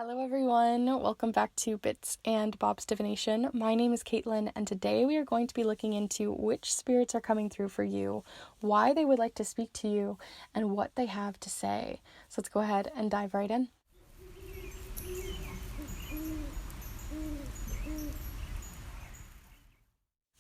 Hello everyone, welcome back to Bits and Bob's Divination. My name is Caitlin, and today we are going to be looking into which spirits are coming through for you, why they would like to speak to you, and what they have to say. So let's go ahead and dive right in.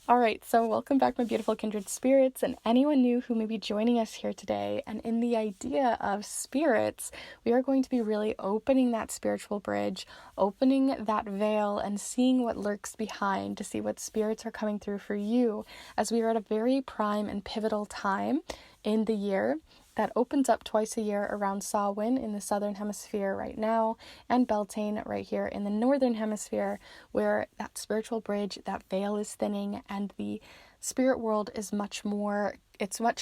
Alright, so welcome back, my beautiful kindred spirits, and anyone new who may be joining us here today. And in the idea of spirits, we are going to be really opening that spiritual bridge, opening that veil, and seeing what lurks behind to see what spirits are coming through for you, as we are at a very prime and pivotal time in the year that opens up twice a year around Samhain in the southern hemisphere right now, and Beltane right here in the northern hemisphere, where that spiritual bridge, that veil is thinning, and the spirit world is much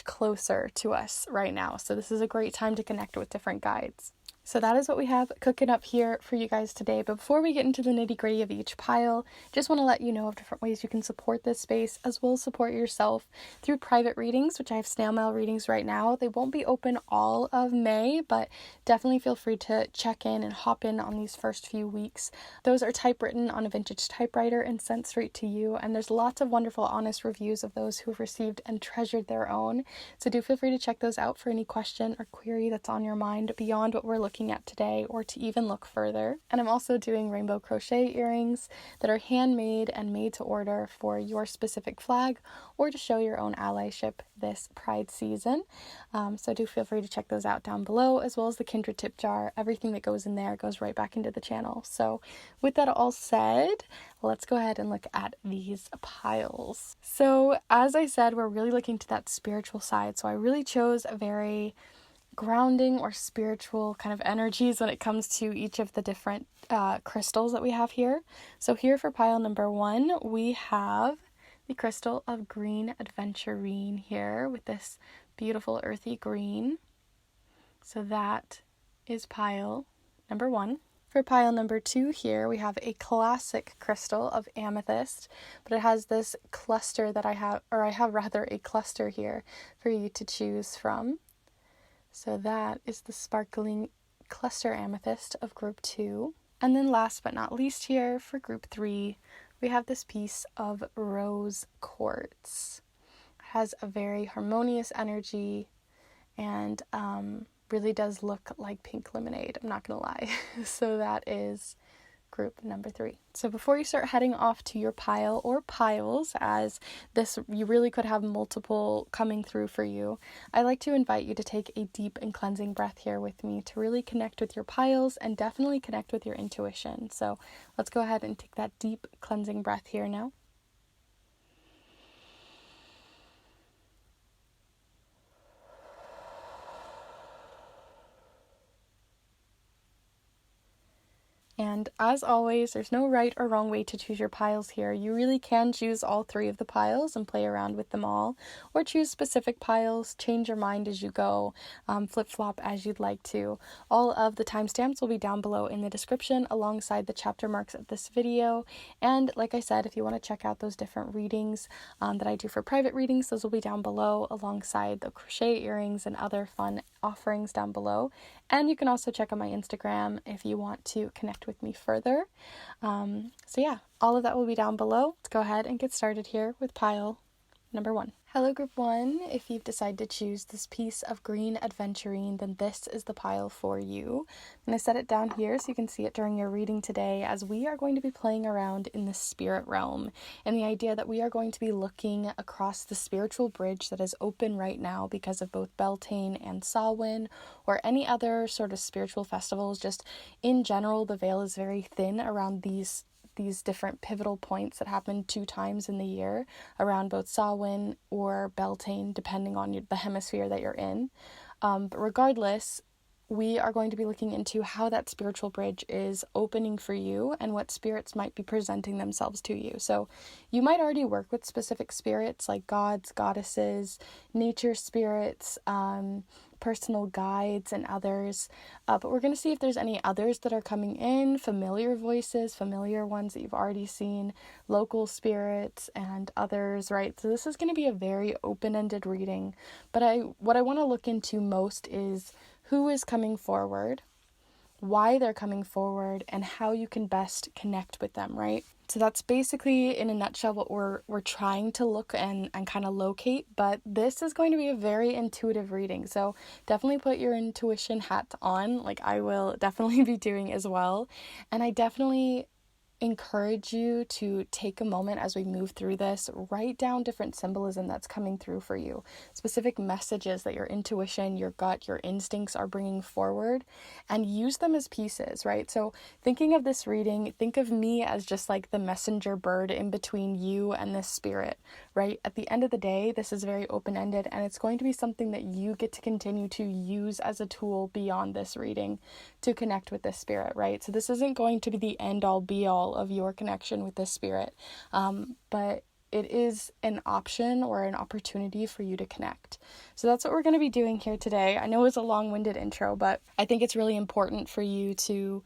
closer to us right now. So this is a great time to connect with different guides. So that is what we have cooking up here for you guys today. But before we get into the nitty-gritty of each pile, just want to let you know of different ways you can support this space, as well as support yourself through private readings, which I have snail mail readings right now. They won't be open all of May, but definitely feel free to check in and hop in on these first few weeks. Those are typewritten on a vintage typewriter and sent straight to you, and there's lots of wonderful, honest reviews of those who have received and treasured their own. So do feel free to check those out for any question or query that's on your mind beyond what we're looking at today, or to even look further. And I'm also doing rainbow crochet earrings that are handmade and made to order for your specific flag, or to show your own allyship this Pride season. So do feel free to check those out down below, as well as the Kindred tip jar. Everything that goes in there goes right back into the channel. So with that all said, let's go ahead and look at these piles. So as I said, we're really looking to that spiritual side. So I really chose a very grounding or spiritual kind of energies when it comes to each of the different crystals that we have here. So here for pile number 1, we have the crystal of green Aventurine here with this beautiful earthy green. So that is pile number 1. For pile number 2 here, we have a classic crystal of Amethyst, but it has this cluster that I have a cluster here for you to choose from. So that is the sparkling cluster amethyst of group 2. And then last but not least here for group 3, we have this piece of rose quartz. It has a very harmonious energy and really does look like pink lemonade, I'm not gonna lie. So that is group number 3. So before you start heading off to your pile or piles, as this you really could have multiple coming through for you, I like to invite you to take a deep and cleansing breath here with me to really connect with your piles and definitely connect with your intuition. So let's go ahead and take that deep cleansing breath here now. And as always, there's no right or wrong way to choose your piles here. You really can choose all 3 of the piles and play around with them all, or choose specific piles, change your mind as you go, flip-flop as you'd like to. All of the timestamps will be down below in the description alongside the chapter marks of this video. And like I said, if you want to check out those different readings that I do for private readings, those will be down below alongside the crochet earrings and other fun offerings down below. And you can also check out my Instagram if you want to connect with me further. So yeah, all of that will be down below. Let's go ahead and get started here with pile number 1. Hello group 1, if you've decided to choose this piece of green Aventurine, then this is the pile for you. I'm going to set it down here so you can see it during your reading today, as we are going to be playing around in the spirit realm, and the idea that we are going to be looking across the spiritual bridge that is open right now because of both Beltane and Samhain, or any other sort of spiritual festivals. Just in general, the veil is very thin around these different pivotal points that happen 2 times in the year around both Samhain or Beltane, depending on the hemisphere that you're in. But regardless, we are going to be looking into how that spiritual bridge is opening for you and what spirits might be presenting themselves to you. So you might already work with specific spirits like gods, goddesses, nature spirits, personal guides, and others. But we're going to see if there's any others that are coming in, familiar voices, familiar ones that you've already seen, local spirits, and others, right? So this is going to be a very open-ended reading. But what I want to look into most is who is coming forward, why they're coming forward, and how you can best connect with them, right? So that's basically, in a nutshell, what we're trying to look and kind of locate. But this is going to be a very intuitive reading. So definitely put your intuition hat on, like I will definitely be doing as well. And I definitely encourage you to take a moment as we move through this, write down different symbolism that's coming through for you, specific messages that your intuition, your gut, your instincts are bringing forward, and use them as pieces, right? So thinking of this reading, think of me as just like the messenger bird in between you and this spirit, right? At the end of the day, this is very open-ended, and it's going to be something that you get to continue to use as a tool beyond this reading to connect with this spirit, right? So this isn't going to be the end-all be-all of your connection with this spirit, but it is an option or an opportunity for you to connect. So that's what we're going to be doing here today. I know it was a long-winded intro, but I think it's really important for you to,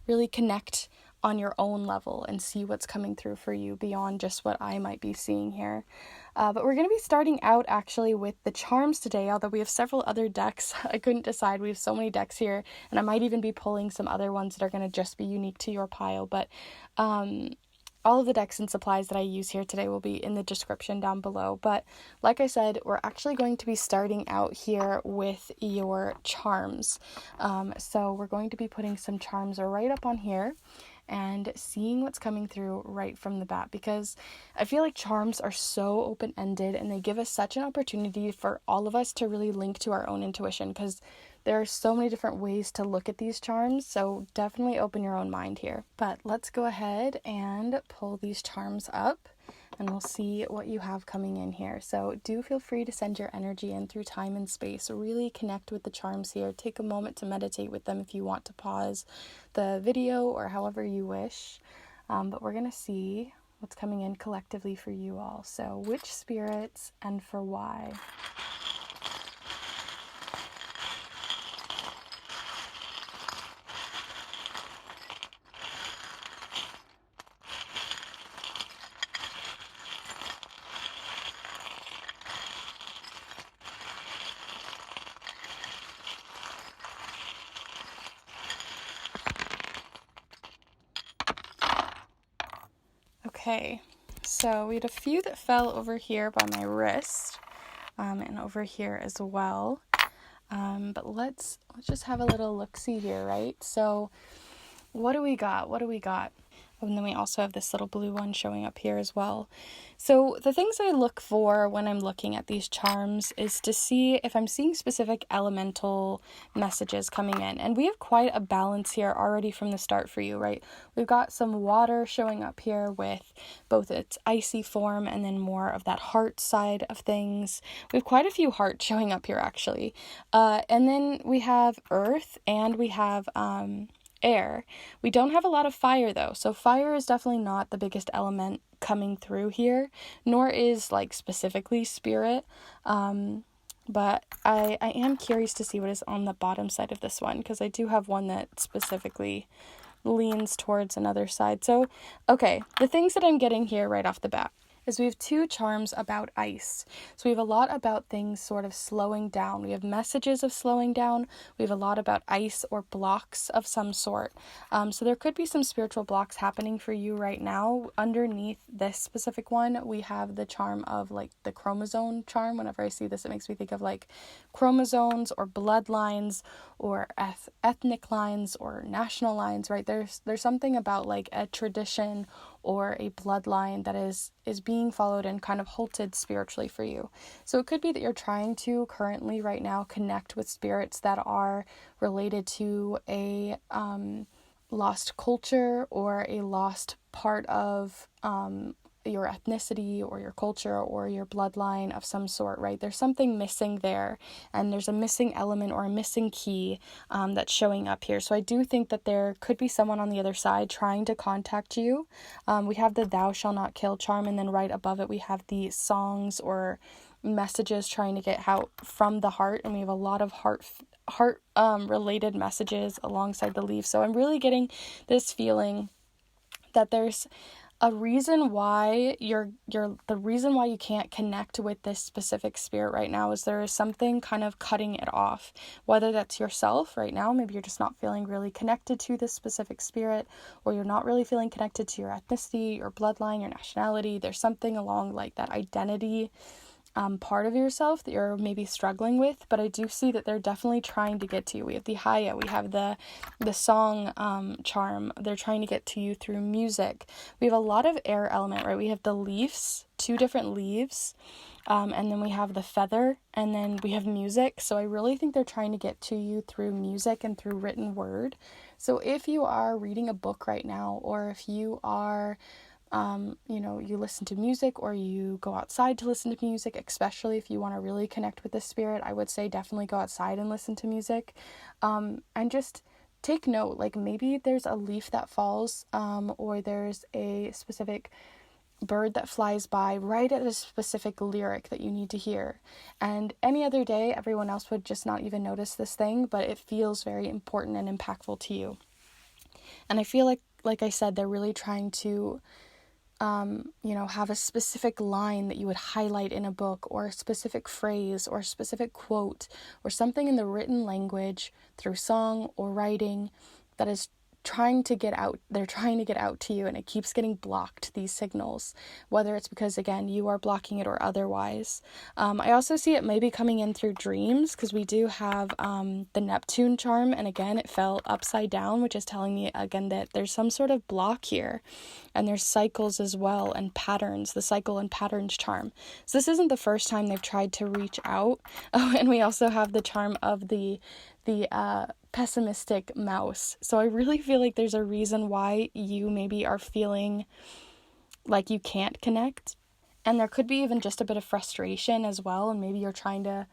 really connect on your own level and see what's coming through for you beyond just what I might be seeing here. But we're going to be starting out actually with the charms today, although we have several other decks. I couldn't decide. We have so many decks here, and I might even be pulling some other ones that are going to just be unique to your pile. But all of the decks and supplies that I use here today will be in the description down below. But like I said, we're actually going to be starting out here with your charms. So we're going to be putting some charms right up on here and seeing what's coming through right from the bat, because I feel like charms are so open-ended and they give us such an opportunity for all of us to really link to our own intuition, because there are so many different ways to look at these charms, so definitely open your own mind here. But let's go ahead and pull these charms up, and we'll see what you have coming in here. So do feel free to send your energy in through time and space. Really connect with the charms here. Take a moment to meditate with them if you want to pause the video or however you wish. But we're going to see what's coming in collectively for you all. So which spirits and for why? Okay, so we had a few that fell over here by my wrist, and over here as well. But let's just have a little look-see here, right? So what do we got? And then we also have this little blue one showing up here as well. So the things I look for when I'm looking at these charms is to see if I'm seeing specific elemental messages coming in. And we have quite a balance here already from the start for you, right? We've got some water showing up here with both its icy form and then more of that heart side of things. We have quite a few hearts showing up here actually. And then we have earth and we have air. We don't have a lot of fire though, so fire is definitely not the biggest element coming through here, nor is like specifically spirit, but I am curious to see what is on the bottom side of this one, because I do have one that specifically leans towards another side. So okay, the things that I'm getting here right off the bat is we have two charms about ice. So we have a lot about things sort of slowing down. We have messages of slowing down. We have a lot about ice or blocks of some sort. So there could be some spiritual blocks happening for you right now. Underneath this specific one, we have the charm of like the chromosome charm. Whenever I see this, it makes me think of like chromosomes or bloodlines or ethnic lines or national lines, right? There's something about like a tradition or a bloodline that is being followed and kind of halted spiritually for you. So it could be that you're trying to currently right now connect with spirits that are related to a lost culture or a lost part of your ethnicity or your culture or your bloodline of some sort, right? There's something missing there, and there's a missing element or a missing key that's showing up here. So I do think that there could be someone on the other side trying to contact you. We have the thou shall not kill charm, and then right above it we have the songs or messages trying to get out from the heart, and we have a lot of heart related messages alongside the leaf. So I'm really getting this feeling that there's a reason why the reason why you can't connect with this specific spirit right now is there is something kind of cutting it off, whether that's yourself right now, maybe you're just not feeling really connected to this specific spirit, or you're not really feeling connected to your ethnicity, your bloodline, your nationality. There's something along like that identity part of yourself that you're maybe struggling with, but I do see that they're definitely trying to get to you. We have the Haya, we have the song charm. They're trying to get to you through music. We have a lot of air element, right? We have the leaves, 2 different leaves, and then we have the feather, and then we have music. So I really think they're trying to get to you through music and through written word. So if you are reading a book right now, or if you are you listen to music, or you go outside to listen to music, especially if you want to really connect with the spirit, I would say definitely go outside and listen to music, and just take note, like maybe there's a leaf that falls, or there's a specific bird that flies by right at a specific lyric that you need to hear. And any other day, everyone else would just not even notice this thing, but it feels very important and impactful to you. And I feel like I said, they're really trying to have a specific line that you would highlight in a book, or a specific phrase, or a specific quote, or something in the written language through song or writing that is trying to get out. They're trying to get out to you, and it keeps getting blocked, these signals, whether it's because, again, you are blocking it or otherwise. I also see it maybe coming in through dreams, because we do have the Neptune charm, and again, it fell upside down, which is telling me, again, that there's some sort of block here. And there's cycles as well, and patterns, the cycle and patterns charm. So this isn't the first time they've tried to reach out. Oh, and we also have the charm of the pessimistic mouse. So I really feel like there's a reason why you maybe are feeling like you can't connect. And there could be even just a bit of frustration as well. And maybe you're trying to,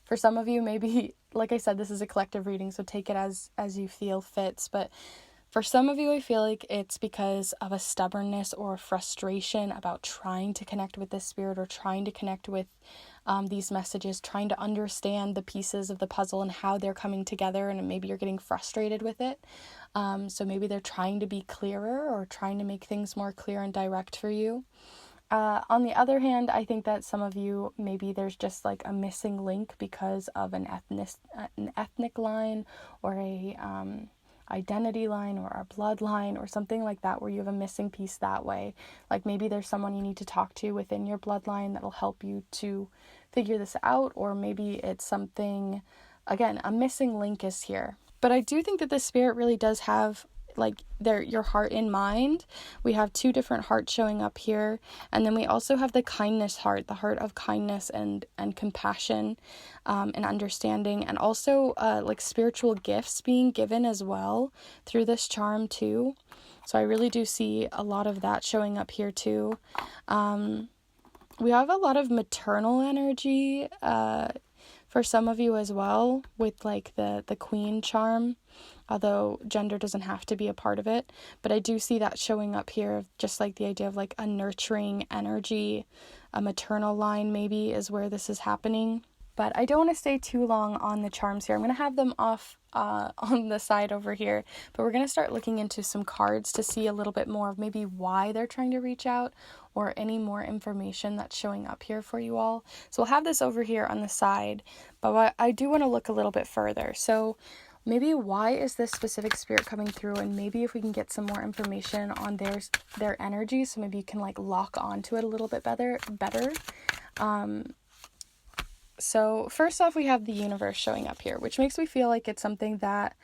for some of you, maybe, like I said, this is a collective reading, so take it as you feel fits. But for some of you, I feel like it's because of a stubbornness or a frustration about trying to connect with this spirit, or trying to connect with these messages, trying to understand the pieces of the puzzle and how they're coming together, and maybe you're getting frustrated with it. So maybe they're trying to be clearer, or trying to make things more clear and direct for you. On the other hand, I think that some of you, maybe there's just like a missing link because of an ethnic line, or a identity line, or a bloodline, or something like that, where you have a missing piece that way. Like maybe there's someone you need to talk to within your bloodline that'll help you to figure this out, or maybe it's something, again, a missing link is here. But I do think that the spirit really does have like your heart in mind. We have 2 different hearts showing up here, and then we also have the kindness heart, the heart of kindness and compassion, and understanding, and also like spiritual gifts being given as well through this charm too. So I really do see a lot of that showing up here too. We have a lot of maternal energy for some of you as well, with like the queen charm, although gender doesn't have to be a part of it. But I do see that showing up here, of just like the idea of like a nurturing energy, a maternal line maybe is where this is happening. But I don't want to stay too long on the charms here. I'm going to have them off on the side over here, but we're going to start looking into some cards to see a little bit more of maybe why they're trying to reach out, or any more information that's showing up here for you all. So we'll have this over here on the side, but I do want to look a little bit further. So maybe why is this specific spirit coming through, and maybe if we can get some more information on their energy, so maybe you can like lock onto it a little bit better. So first off, we have the universe showing up here, which makes me feel like it's something that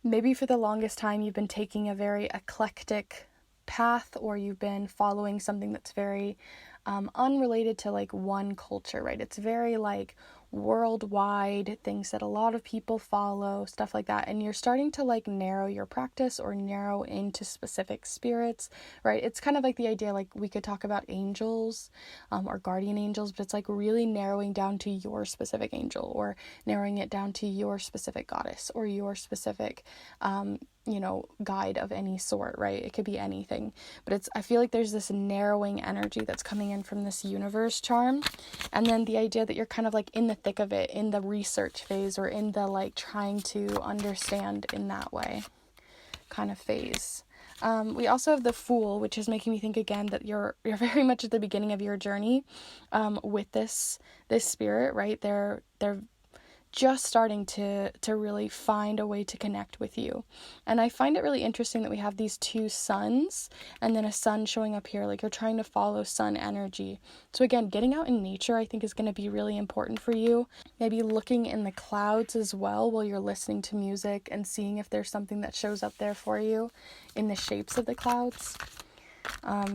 maybe for the longest time you've been taking a very eclectic path, or you've been following something that's very unrelated to like one culture, right? It's very like worldwide, things that a lot of people follow, stuff like that, and you're starting to like narrow your practice, or narrow into specific spirits, right? It's kind of like the idea, like we could talk about angels or guardian angels, but it's like really narrowing down to your specific angel, or narrowing it down to your specific goddess, or your specific guide of any sort, right? It could be anything, but I feel like there's this narrowing energy that's coming in from this universe charm. And then the idea that you're kind of like in the thick of it, in the research phase, or in the like trying to understand in that way kind of phase. We also have the Fool, which is making me think again that you're very much at the beginning of your journey with this spirit, right? They're just starting to really find a way to connect with you. And I find it really interesting that we have these two suns and then a sun showing up here, like you're trying to follow sun energy. So again, getting out in nature I think is going to be really important for you. Maybe looking in the clouds as well while you're listening to music and seeing if there's something that shows up there for you in the shapes of the clouds.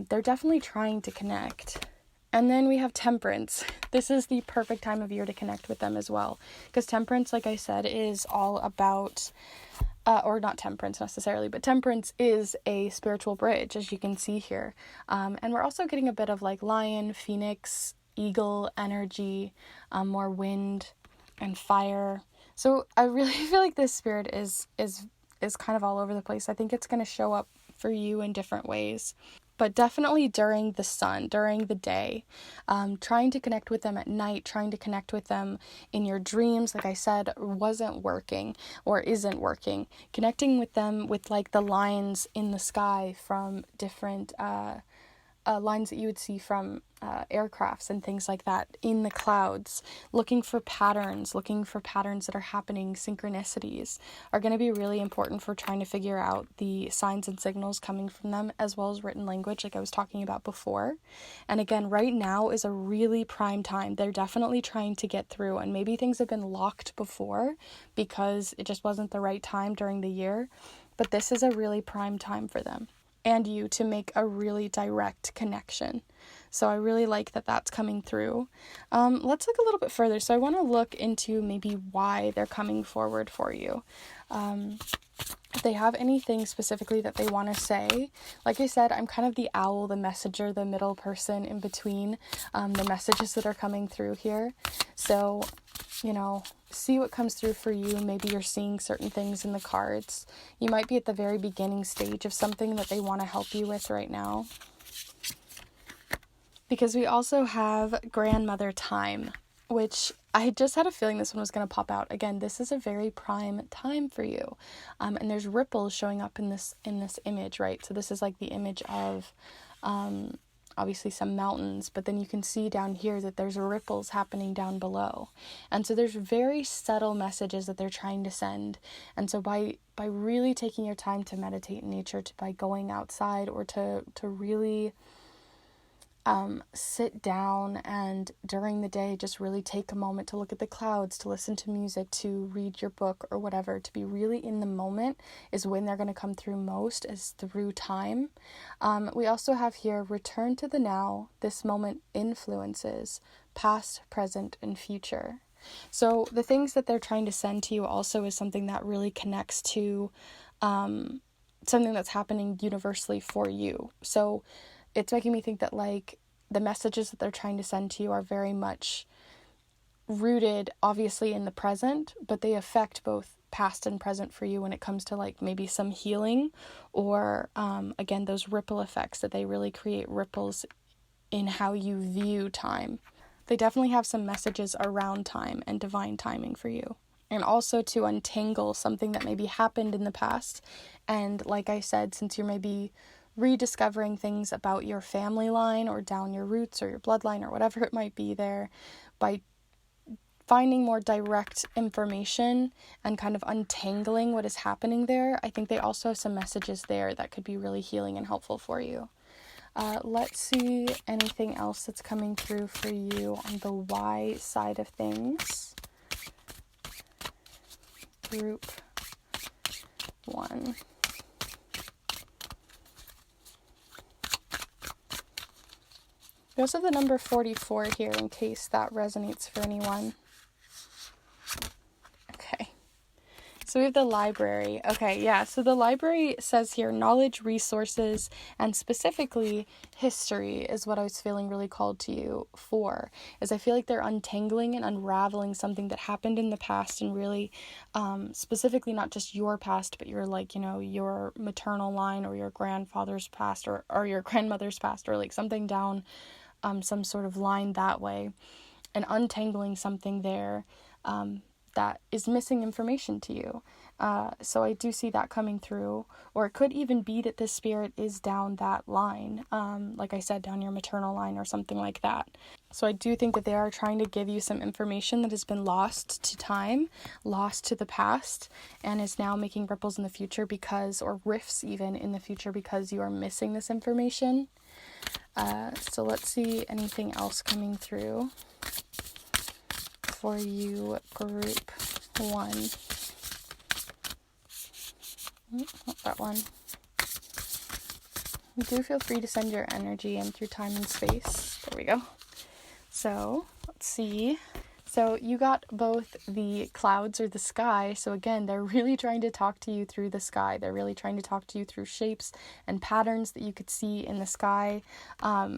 They're definitely trying to connect. And then we have Temperance. This is the perfect time of year to connect with them as well. Because Temperance, like I said, is all about, or not Temperance necessarily, but Temperance is a spiritual bridge, as you can see here. And we're also getting a bit of like lion, phoenix, eagle energy, more wind and fire. So I really feel like this spirit is kind of all over the place. I think it's going to show up for you in different ways. But definitely during the sun, during the day, trying to connect with them at night, trying to connect with them in your dreams, like I said, wasn't working or isn't working. Connecting with them with like the lines in the sky from different lines that you would see from aircrafts and things like that in the clouds, looking for patterns that are happening, synchronicities are going to be really important for trying to figure out the signs and signals coming from them, as well as written language like I was talking about before. And again, right now is a really prime time. They're definitely trying to get through, and maybe things have been locked before because it just wasn't the right time during the year, but this is a really prime time for them and you to make a really direct connection. So I really like that that's coming through. Let's look a little bit further. So I want to look into maybe why they're coming forward for you. If they have anything specifically that they want to say. Like I said, I'm kind of the owl, the messenger, the middle person in between the messages that are coming through here. So, see what comes through for you. Maybe you're seeing certain things in the cards. You might be at the very beginning stage of something that they want to help you with right now. Because we also have Grandmother Time, which I just had a feeling this one was going to pop out. Again, this is a very prime time for you. And there's ripples showing up in this image, right? So this is like the image of obviously some mountains, but then you can see down here that there's ripples happening down below. And so there's very subtle messages that they're trying to send. And so by really taking your time to meditate in nature, by going outside or to really sit down and during the day just really take a moment to look at the clouds, to listen to music, to read your book or whatever, to be really in the moment is when they're going to come through most, is through time. We also have here return to the now. This moment influences past, present, and future. So the things that they're trying to send to you also is something that really connects to something that's happening universally for you. So it's making me think that like the messages that they're trying to send to you are very much rooted obviously in the present, but they affect both past and present for you when it comes to like maybe some healing or again those ripple effects that they really create ripples in how you view time. They definitely have some messages around time and divine timing for you. And also to untangle something that maybe happened in the past. And like I said, since you're maybe rediscovering things about your family line or down your roots or your bloodline or whatever it might be there, by finding more direct information and kind of untangling what is happening there, I think they also have some messages there that could be really healing and helpful for you. Let's see anything else that's coming through for you on the why side of things. Group 1. We also have the number 44 here in case that resonates for anyone. Okay. So we have the library. Okay, yeah. So the library says here knowledge, resources, and specifically history is what I was feeling really called to you for. Is I feel like they're untangling and unraveling something that happened in the past and really specifically not just your past, but your like, your maternal line or your grandfather's past or your grandmother's past or like something down some sort of line that way, and untangling something there that is missing information to you. So I do see that coming through, or it could even be that this spirit is down that line, like I said, down your maternal line or something like that. So I do think that they are trying to give you some information that has been lost to time, lost to the past, and is now making ripples in the future because, or rifts even in the future because you are missing this information. So let's see anything else coming through for you, group 1. Not that one. Do feel free to send your energy in through time and space. There we go. So let's see. So you got both the clouds or the sky. So again, they're really trying to talk to you through the sky. They're really trying to talk to you through shapes and patterns that you could see in the sky.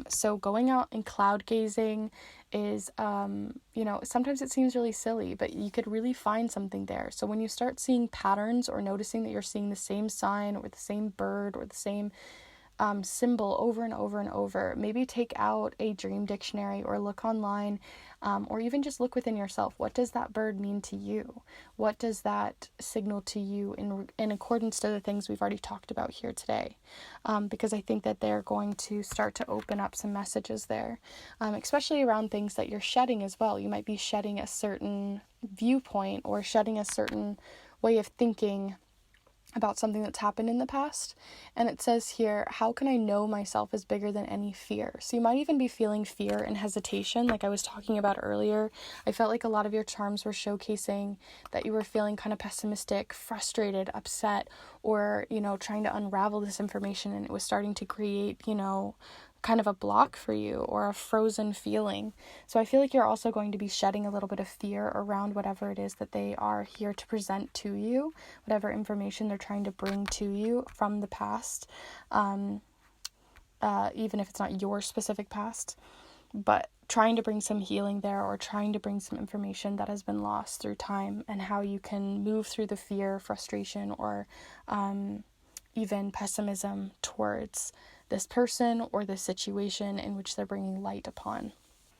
So going out and cloud gazing is, sometimes it seems really silly, but you could really find something there. So when you start seeing patterns or noticing that you're seeing the same sign or the same bird or the same symbol over and over and over, maybe take out a dream dictionary or look online, or even just look within yourself. What does that bird mean to you? What does that signal to you in accordance to the things we've already talked about here today? Because I think that they're going to start to open up some messages there, especially around things that you're shedding as well. You might be shedding a certain viewpoint or shedding a certain way of thinking about something that's happened in the past. And it says here, how can I know myself is bigger than any fear? So you might even be feeling fear and hesitation, like I was talking about earlier. I felt like a lot of your charms were showcasing that you were feeling kind of pessimistic, frustrated, upset, or, trying to unravel this information, and it was starting to create, kind of a block for you or a frozen feeling. So I feel like you're also going to be shedding a little bit of fear around whatever it is that they are here to present to you, whatever information they're trying to bring to you from the past, even if it's not your specific past, but trying to bring some healing there, or trying to bring some information that has been lost through time, and how you can move through the fear, frustration, or even pessimism towards this person or this situation in which they're bringing light upon.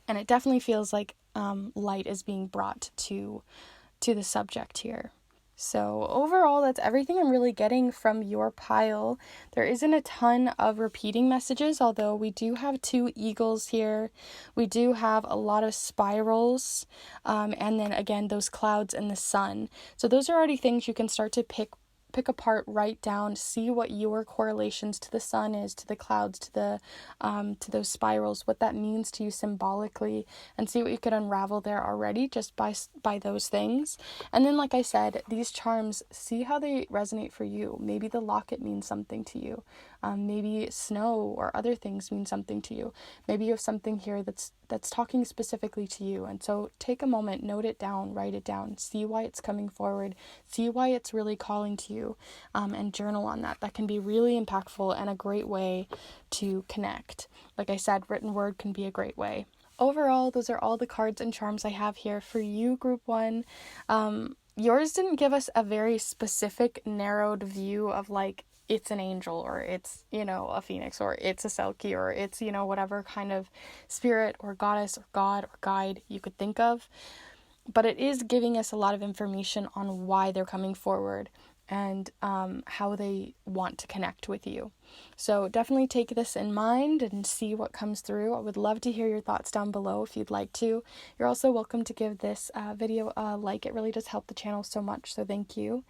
And it definitely feels like light is being brought to the subject here. So overall, that's everything I'm really getting from your pile. There isn't a ton of repeating messages, although we do have 2 eagles here. We do have a lot of spirals, and then again, those clouds and the sun. So those are already things you can start to pick apart, write down, see what your correlations to the sun is, to the clouds, to those spirals, what that means to you symbolically, and see what you could unravel there already just by those things. And then, like I said, these charms, see how they resonate for you. Maybe the locket means something to you. Maybe snow or other things mean something to you. Maybe you have something here that's talking specifically to you. And so take a moment, note it down, write it down, see why it's coming forward, see why it's really calling to you, and journal on that. That can be really impactful and a great way to connect. Like I said, written word can be a great way. Overall, those are all the cards and charms I have here for you, group 1. Yours didn't give us a very specific, narrowed view of like, it's an angel, or it's, a phoenix, or it's a selkie, or it's, whatever kind of spirit or goddess or god or guide you could think of. But it is giving us a lot of information on why they're coming forward and how they want to connect with you. So definitely take this in mind and see what comes through. I would love to hear your thoughts down below if you'd like to. You're also welcome to give this video a like. It really does help the channel so much, so thank you.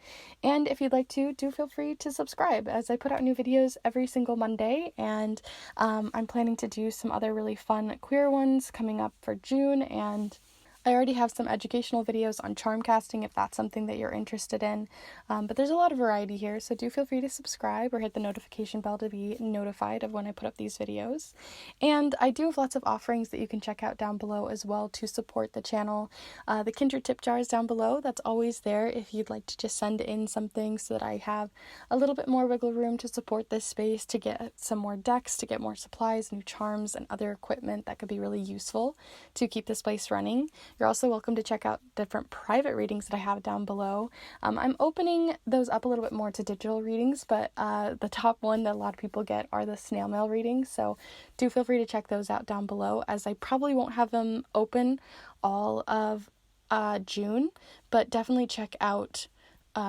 And if you'd like to, do feel free to subscribe, as I put out new videos every single Monday, and I'm planning to do some other really fun queer ones coming up for June, and I already have some educational videos on charm casting if that's something that you're interested in, but there's a lot of variety here, so do feel free to subscribe or hit the notification bell to be notified of when I put up these videos. And I do have lots of offerings that you can check out down below as well to support the channel. The Kindred tip jar is down below. That's always there if you'd like to just send in something so that I have a little bit more wiggle room to support this space, to get some more decks, to get more supplies, new charms, and other equipment that could be really useful to keep this place running. You're also welcome to check out different private readings that I have down below. I'm opening those up a little bit more to digital readings, but the top one that a lot of people get are the snail mail readings, so do feel free to check those out down below, as I probably won't have them open all of June, but definitely check out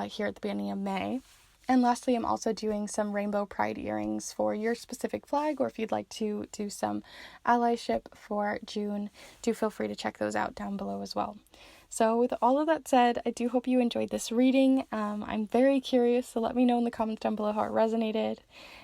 here at the beginning of May. And lastly, I'm also doing some rainbow pride earrings for your specific flag, or if you'd like to do some allyship for June, do feel free to check those out down below as well. So with all of that said, I do hope you enjoyed this reading. I'm very curious, so let me know in the comments down below how it resonated,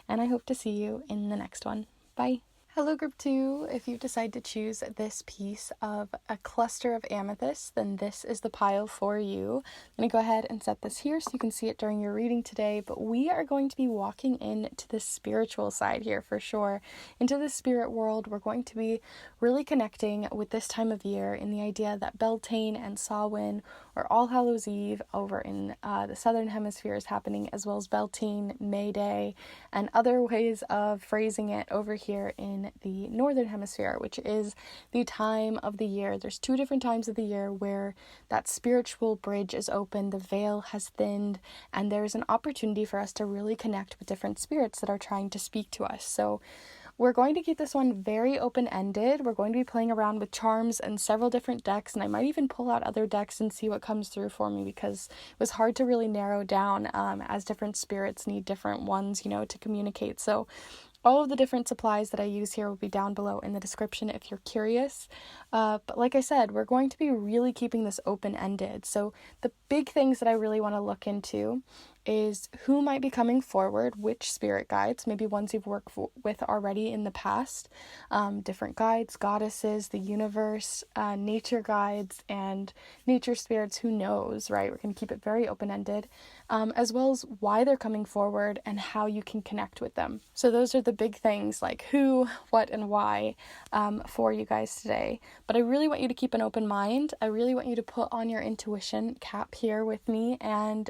and I hope to see you in the next one. Bye! Hello group 2, if you decide to choose this piece of a cluster of amethyst, then this is the pile for you. I'm going to go ahead and set this here so you can see it during your reading today, but we are going to be walking into the spiritual side here for sure, into the spirit world. We're going to be really connecting with this time of year in the idea that Beltane and Samhain, or All Hallows Eve over in the southern hemisphere, is happening, as well as Beltane, May Day, and other ways of phrasing it over here in the northern hemisphere, which is the time of the year. There's 2 different times of the year where that spiritual bridge is open, the veil has thinned, and there's an opportunity for us to really connect with different spirits that are trying to speak to us. So we're going to keep this one very open-ended. We're going to be playing around with charms and several different decks, and I might even pull out other decks and see what comes through for me, because it was hard to really narrow down as different spirits need different ones, to communicate. So all of the different supplies that I use here will be down below in the description if you're curious. But like I said, we're going to be really keeping this open-ended. So the big things that I really want to look into is who might be coming forward, which spirit guides, maybe ones you've worked with already in the past, different guides, goddesses, the universe, nature guides, and nature spirits, who knows, right? We're going to keep it very open-ended, as well as why they're coming forward and how you can connect with them. So those are the big things, like who, what, and why for you guys today. But I really want you to keep an open mind. I really want you to put on your intuition cap here with me and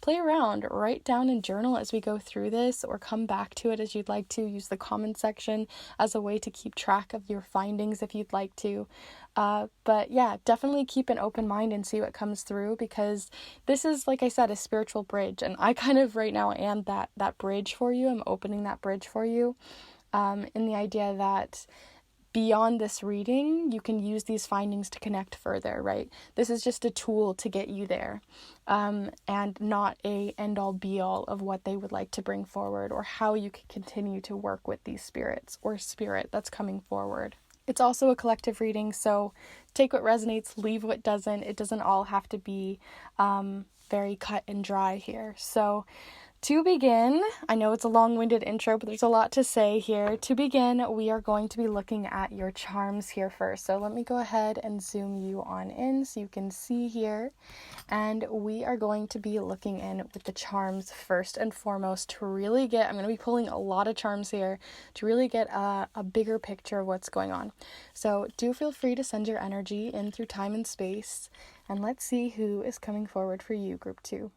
play around, write down and journal as we go through this, or come back to it as you'd like to. Use the comment section as a way to keep track of your findings if you'd like to. But yeah, definitely keep an open mind and see what comes through, because this is, like I said, a spiritual bridge, and I kind of right now am that bridge for you. I'm opening that bridge for you, in the idea that beyond this reading, you can use these findings to connect further, right? This is just a tool to get you there, and not a end-all be-all of what they would like to bring forward, or how you can continue to work with these spirits or spirit that's coming forward. It's also a collective reading, so take what resonates, leave what doesn't. It doesn't all have to be very cut and dry here. So to begin, I know it's a long-winded intro, but there's a lot to say here. To begin, we are going to be looking at your charms here first. So let me go ahead and zoom you on in so you can see here. And we are going to be looking in with the charms first and foremost to really get, I'm going to be pulling a lot of charms here to really get a bigger picture of what's going on. So do feel free to send your energy in through time and space, and let's see who is coming forward for you, group 2.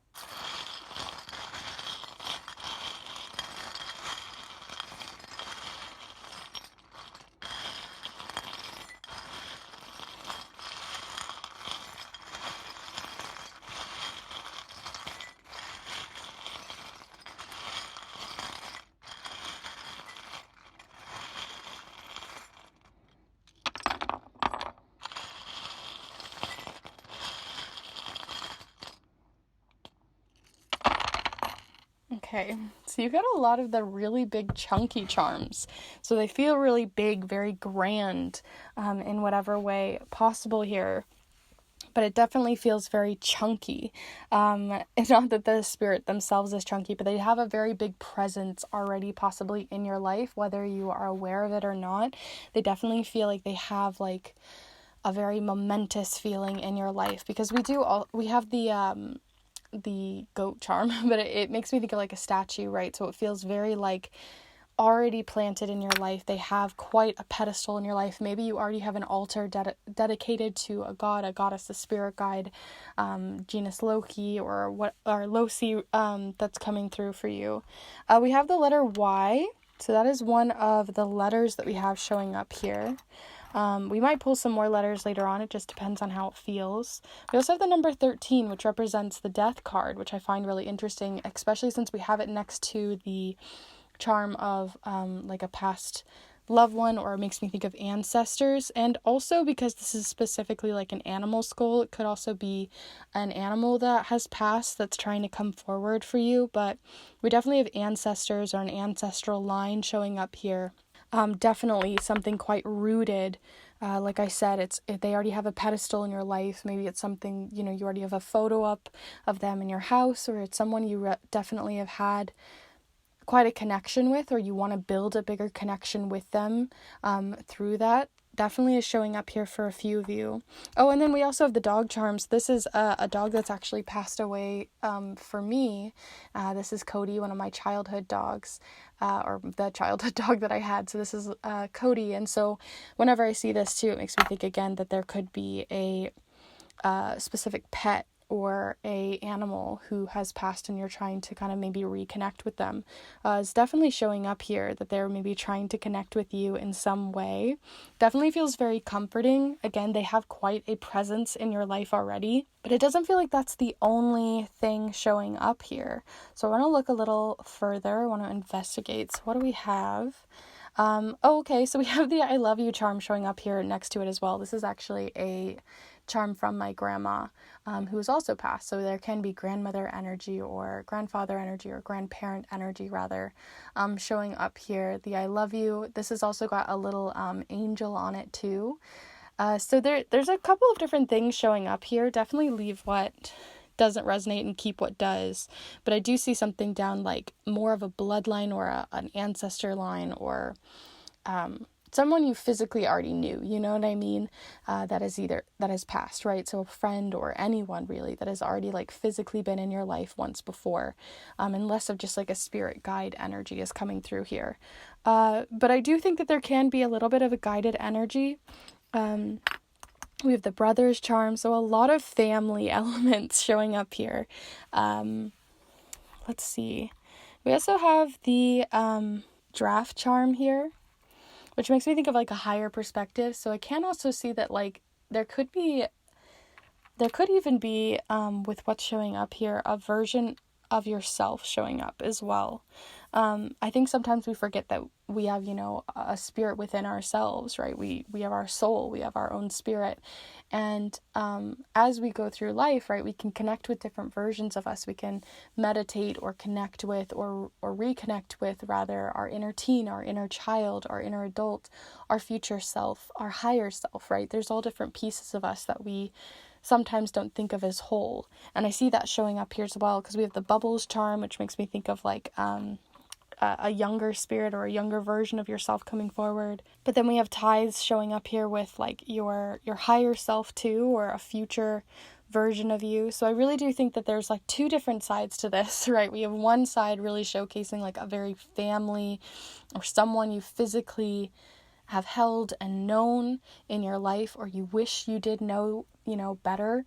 Okay, so you got a lot of the really big chunky charms. So they feel really big, very grand, in whatever way possible here. But it definitely feels very chunky. It's not that the spirit themselves is chunky, but they have a very big presence already possibly in your life, whether you are aware of it or not. They definitely feel like they have like a very momentous feeling in your life, because we have the goat charm, but it makes me think of like a statue, right? So it feels very like already planted in your life. They have quite a pedestal in your life. Maybe you already have an altar dedicated to a god, a goddess, a spirit guide, genus Loki, or Loci, that's coming through for you. We have the letter Y, so that is one of the letters that we have showing up here. We might pull some more letters later on. It just depends on how it feels. We also have the number 13, which represents the death card, which I find really interesting, especially since we have it next to the charm of like a past loved one, or it makes me think of ancestors. And also because this is specifically like an animal skull, it could also be an animal that has passed that's trying to come forward for you. But we definitely have ancestors or an ancestral line showing up here. Definitely something quite rooted. Like I said, if they already have a pedestal in your life. Maybe it's something, you already have a photo up of them in your house, or it's someone you definitely have had quite a connection with, or you want to build a bigger connection with them through that. Definitely is showing up here for a few of you. Oh, and then we also have the dog charms. This is a dog that's actually passed away for me. This is Cody, one of my childhood dogs, or the childhood dog that I had. So this is Cody. And so whenever I see this too, it makes me think again that there could be a specific pet or a animal who has passed and you're trying to kind of maybe reconnect with them. It's definitely showing up here that they're maybe trying to connect with you in some way. Definitely feels very comforting. Again, they have quite a presence in your life already, but it doesn't feel like that's the only thing showing up here. So I want to look a little further. I want to investigate. So what do we have? Okay, so we have the I love you charm showing up here next to it as well. This is actually a charm from my grandma, who was also passed. So there can be grandmother energy or grandfather energy or grandparent energy rather, showing up here. The I love you. This has also got a little angel on it too. So there's a couple of different things showing up here. Definitely leave what doesn't resonate and keep what does. But I do see something down like more of a bloodline or an ancestor line, or someone you physically already knew, you know what I mean? That has passed, right? So a friend or anyone really that has already like physically been in your life once before, and less of just like a spirit guide energy is coming through here. But I do think that there can be a little bit of a guided energy. We have the brothers charm, so a lot of family elements showing up here. Let's see. We also have the draft charm here, which makes me think of like a higher perspective. So I can also see that like there could even be with what's showing up here, a version of yourself showing up as well. I think sometimes we forget that we have, a spirit within ourselves, right? We have our soul, we have our own spirit. And as we go through life, right, we can connect with different versions of us. We can meditate or connect with or reconnect with, rather, our inner teen, our inner child, our inner adult, our future self, our higher self, right? There's all different pieces of us that we sometimes don't think of as whole. And I see that showing up here as well, because we have the bubbles charm, which makes me think of like a younger spirit or a younger version of yourself coming forward. But then we have tithes showing up here with like your higher self too, or a future version of you. So I really do think that there's like two different sides to this, right? We have one side really showcasing like a very family or someone you physically have held and known in your life, or you wish you did know, better,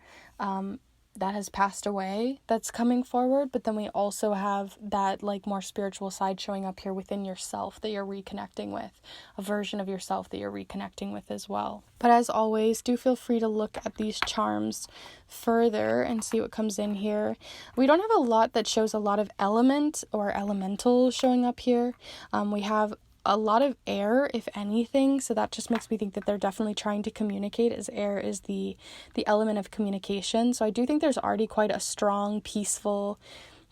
that has passed away, that's coming forward. But then we also have that like more spiritual side showing up here within yourself that you're reconnecting with, a version of yourself that you're reconnecting with as well. But as always, do feel free to look at these charms further and see what comes in here. We don't have a lot that shows a lot of element or elemental showing up here. We have a lot of air, if anything, so that just makes me think that they're definitely trying to communicate, as air is the element of communication. So I do think there's already quite a strong, peaceful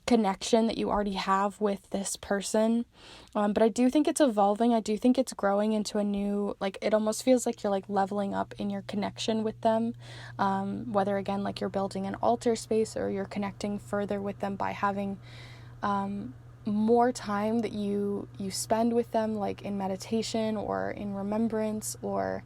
connection that you already have with this person, but I do think it's evolving. I do think it's growing into a new, like, it almost feels like you're like leveling up in your connection with them, whether again like you're building an altar space or you're connecting further with them by having more time that you spend with them, like in meditation or in remembrance, or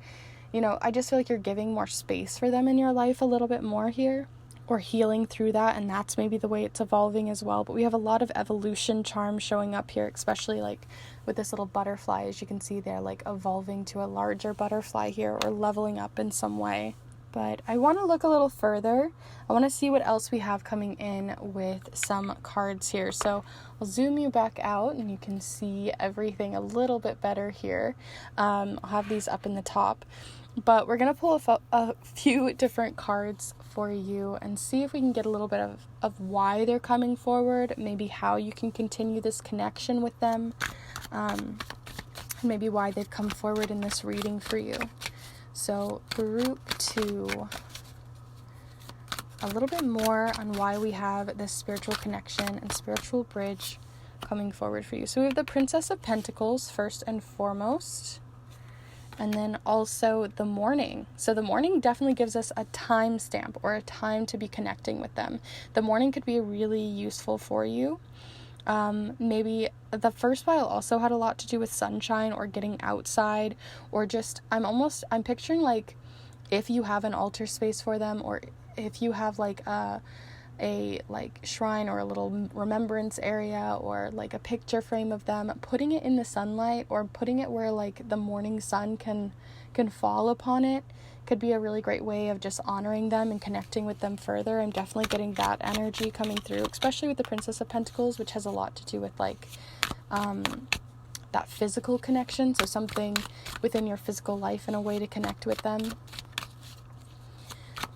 I just feel like you're giving more space for them in your life a little bit more here, or healing through that, and that's maybe the way it's evolving as well. But we have a lot of evolution charm showing up here, especially like with this little butterfly, as you can see there, like evolving to a larger butterfly here, or leveling up in some way. But I want to look a little further. I want to see what else we have coming in with some cards here. So I'll zoom you back out and you can see everything a little bit better here. I'll have these up in the top. But we're going to pull a few different cards for you and see if we can get a little bit of why they're coming forward, maybe how you can continue this connection with them. maybe why they've come forward in this reading for you. So group 2, a little bit more on why we have this spiritual connection and spiritual bridge coming forward for you. So we have the Princess of Pentacles first and foremost, and then also the Morning. So the Morning definitely gives us a time stamp or a time to be connecting with them. The Morning could be really useful for you. Maybe the first pile also had a lot to do with sunshine or getting outside, or just, I'm picturing like if you have an altar space for them, or if you have like a like shrine or a little remembrance area or like a picture frame of them, putting it in the sunlight or putting it where like the morning sun can fall upon it could be a really great way of just honoring them and connecting with them further. I'm definitely getting that energy coming through, especially with the Princess of Pentacles, which has a lot to do with like that physical connection. So something within your physical life and a way to connect with them.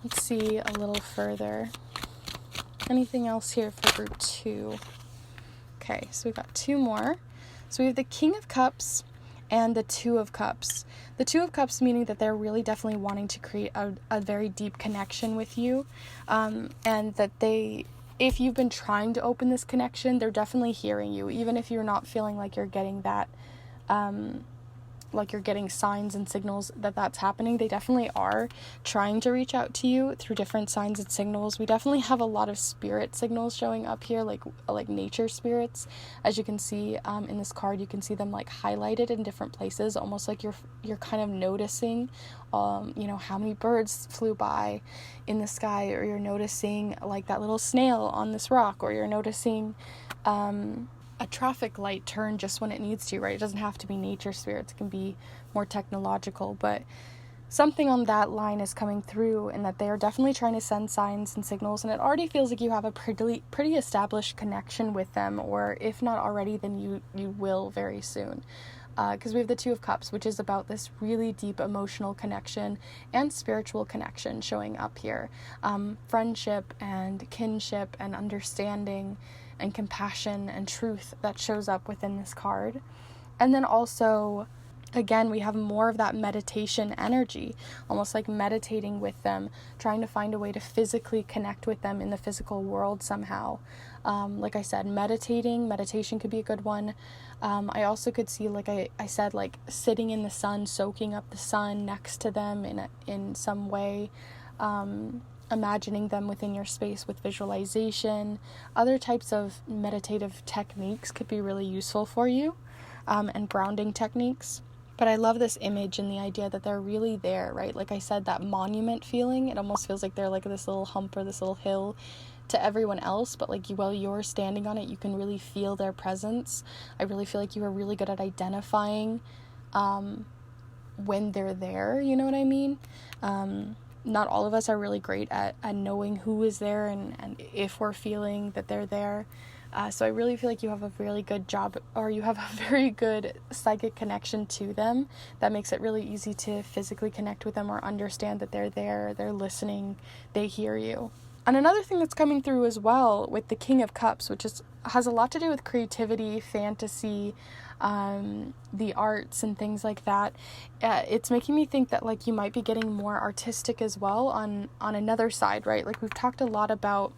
Let's see a little further. Anything else here for group 2? Okay, so we've got 2 more. So we have the King of Cups and the Two of Cups. The Two of Cups meaning that they're really definitely wanting to create a very deep connection with you, and that if you've been trying to open this connection, they're definitely hearing you, even if you're not feeling like you're getting that, like you're getting signs and signals that that's happening. They definitely are trying to reach out to you through different signs and signals. We definitely have a lot of spirit signals showing up here, like nature spirits. As you can see in this card, you can see them like highlighted in different places, almost like you're kind of noticing how many birds flew by in the sky, or you're noticing like that little snail on this rock, or you're noticing a traffic light turn just when it needs to, right? It doesn't have to be nature spirits. It can be more technological, but something on that line is coming through, and that they are definitely trying to send signs and signals, and it already feels like you have a pretty established connection with them, or if not already, then you will very soon. Because we have the Two of Cups, which is about this really deep emotional connection and spiritual connection showing up here. Friendship and kinship and understanding and compassion and truth that shows up within this card. And then also, again, we have more of that meditation energy, almost like meditating with them, trying to find a way to physically connect with them in the physical world somehow. Like I said, meditation could be a good one. I also could see, like I said, like sitting in the sun, soaking up the sun next to them in some way, imagining them within your space with visualization. Other types of meditative techniques could be really useful for you, and grounding techniques. But I love this image and the idea that they're really there, right? Like I said, that monument feeling, it almost feels like they're like this little hump or this little hill to everyone else, but like while you're standing on it, you can really feel their presence. I really feel like you are really good at identifying when they're there, you know what I mean? Not all of us are really great at knowing who is there and if we're feeling that they're there. So I really feel like you have a really good job, or you have a very good psychic connection to them that makes it really easy to physically connect with them or understand that they're there, they're listening, they hear you. And another thing that's coming through as well with the King of Cups, which has a lot to do with creativity, fantasy, the arts and things like that. It's making me think that like you might be getting more artistic as well on another side, right? Like we've talked a lot about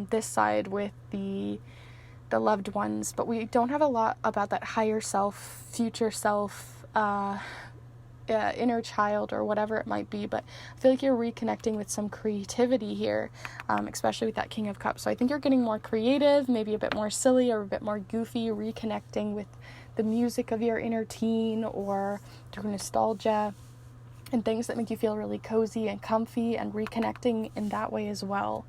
this side with the loved ones, but we don't have a lot about that higher self, future self, inner child, or whatever it might be. But I feel like you're reconnecting with some creativity here, especially with that King of Cups. So I think you're getting more creative, maybe a bit more silly or a bit more goofy, reconnecting with the music of your inner teen, or through nostalgia and things that make you feel really cozy and comfy, and reconnecting in that way as well.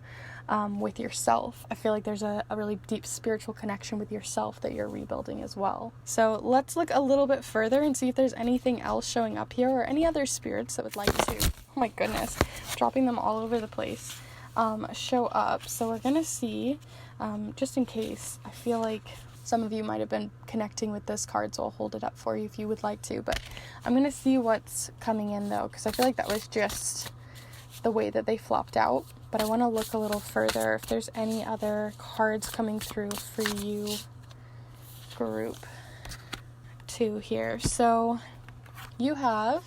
With yourself. I feel like there's a really deep spiritual connection with yourself that you're rebuilding as well. So let's look a little bit further and see if there's anything else showing up here, or any other spirits that would like to, oh my goodness, dropping them all over the place, show up. So we're gonna see, just in case, I feel like some of you might have been connecting with this card, so I'll hold it up for you if you would like to, but I'm gonna see what's coming in though, because I feel like that was just the way that they flopped out. But I want to look a little further if there's any other cards coming through for you, group 2 here. So you have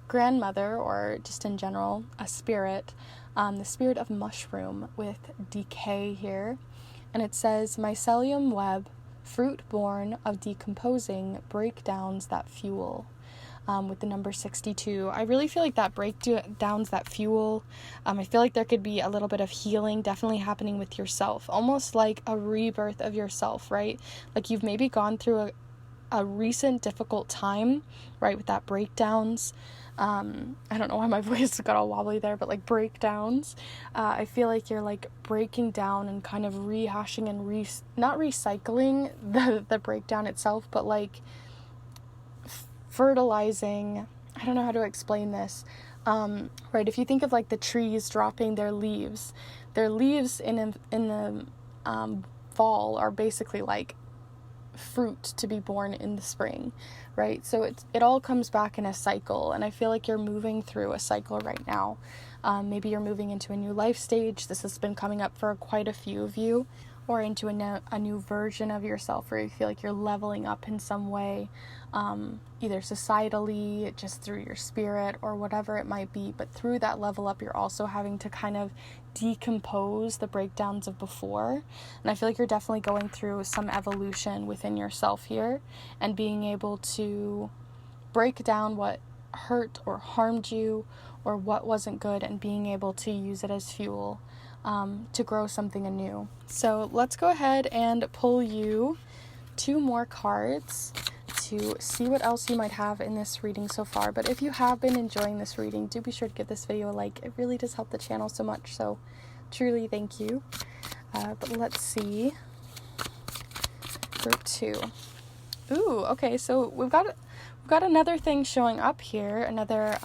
grandmother, or just in general, a spirit, the spirit of mushroom with decay here. And it says, mycelium web, fruit born of decomposing breakdowns that fuel. With the number 62. I really feel like that breakdowns that fuel. I feel like there could be a little bit of healing definitely happening with yourself, almost like a rebirth of yourself, right? Like you've maybe gone through a recent difficult time, right, with that breakdowns. I don't know why my voice got all wobbly there, but like breakdowns. I feel like you're like breaking down and kind of rehashing and not recycling the breakdown itself, but like fertilizing. I don't know how to explain this. Right, if you think of like the trees dropping their leaves in the fall are basically like fruit to be born in the spring, right? So it all comes back in a cycle, and I feel like you're moving through a cycle right now. Maybe you're moving into a new life stage. This has been coming up for quite a few of you, or into a new version of yourself where you feel like you're leveling up in some way, either societally, just through your spirit, or whatever it might be. But through that level up, you're also having to kind of decompose the breakdowns of before. And I feel like you're definitely going through some evolution within yourself here, and being able to break down what hurt or harmed you, or what wasn't good, and being able to use it as fuel to grow something anew. So let's go ahead and pull you 2 more cards to see what else you might have in this reading so far. But if you have been enjoying this reading, do be sure to give this video a like. It really does help the channel so much, so truly thank you. But let's see. Group 2. Ooh, okay, so we've got another thing showing up here, another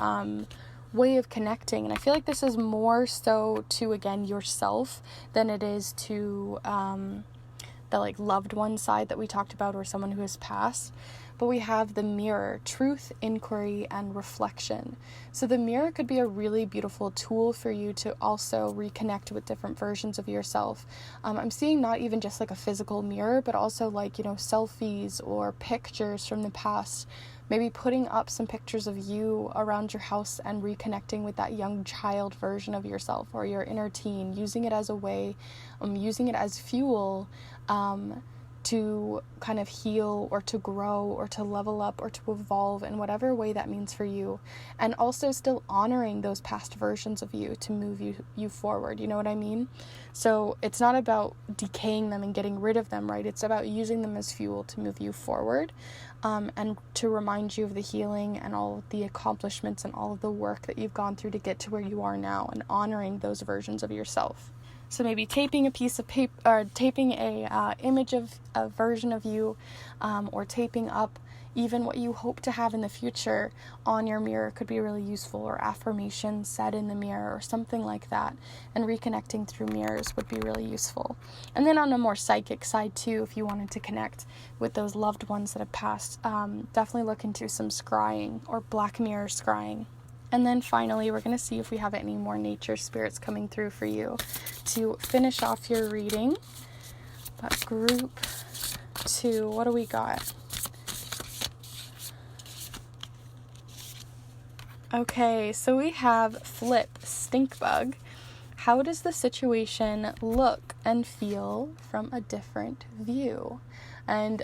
way of connecting, and I feel like this is more so to, again, yourself than it is to the like loved one side that we talked about, or someone who has passed. But we have the mirror, truth, inquiry, and reflection. So the mirror could be a really beautiful tool for you to also reconnect with different versions of yourself. I'm seeing not even just like a physical mirror, but also like, you know, selfies or pictures from the past. Maybe putting up some pictures of you around your house and reconnecting with that young child version of yourself, or your inner teen, using it as a way, using it as fuel to kind of heal, or to grow, or to level up, or to evolve in whatever way that means for you. And also still honoring those past versions of you to move you forward. You know what I mean? So it's not about decaying them and getting rid of them, right? It's about using them as fuel to move you forward, and to remind you of the healing and all of the accomplishments and all of the work that you've gone through to get to where you are now, and honoring those versions of yourself. So maybe taping a piece of paper, or taping a image of a version of you, or taping up even what you hope to have in the future on your mirror could be really useful, or affirmations said in the mirror or something like that. And reconnecting through mirrors would be really useful. And then on a more psychic side too, if you wanted to connect with those loved ones that have passed, definitely look into some scrying or black mirror scrying. And then finally, we're going to see if we have any more nature spirits coming through for you to finish off your reading. But group 2, what do we got? Okay, so we have Flip, Stink Bug. How does the situation look and feel from a different view? And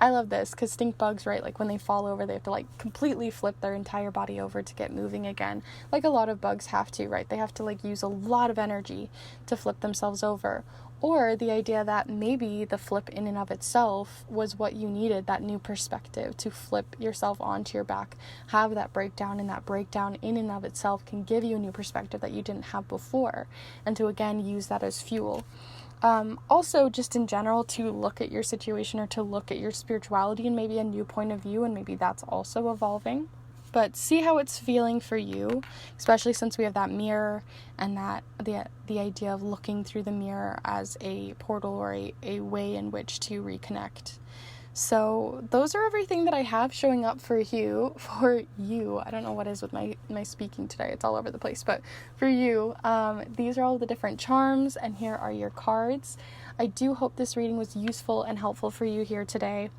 I love this because stink bugs, right, like when they fall over, they have to like completely flip their entire body over to get moving again. Like a lot of bugs have to, right? They have to like use a lot of energy to flip themselves over. Or the idea that maybe the flip in and of itself was what you needed, that new perspective to flip yourself onto your back, have that breakdown, and that breakdown in and of itself can give you a new perspective that you didn't have before, and to again use that as fuel. Also, just in general, to look at your situation, or to look at your spirituality in maybe a new point of view, and maybe that's also evolving. But see how it's feeling for you, especially since we have that mirror, and that the idea of looking through the mirror as a portal, or a way in which to reconnect. So those are everything that I have showing up for you. I don't know what is with my speaking today. It's all over the place. But for you, these are all the different charms, and here are your cards. I do hope this reading was useful and helpful for you here today.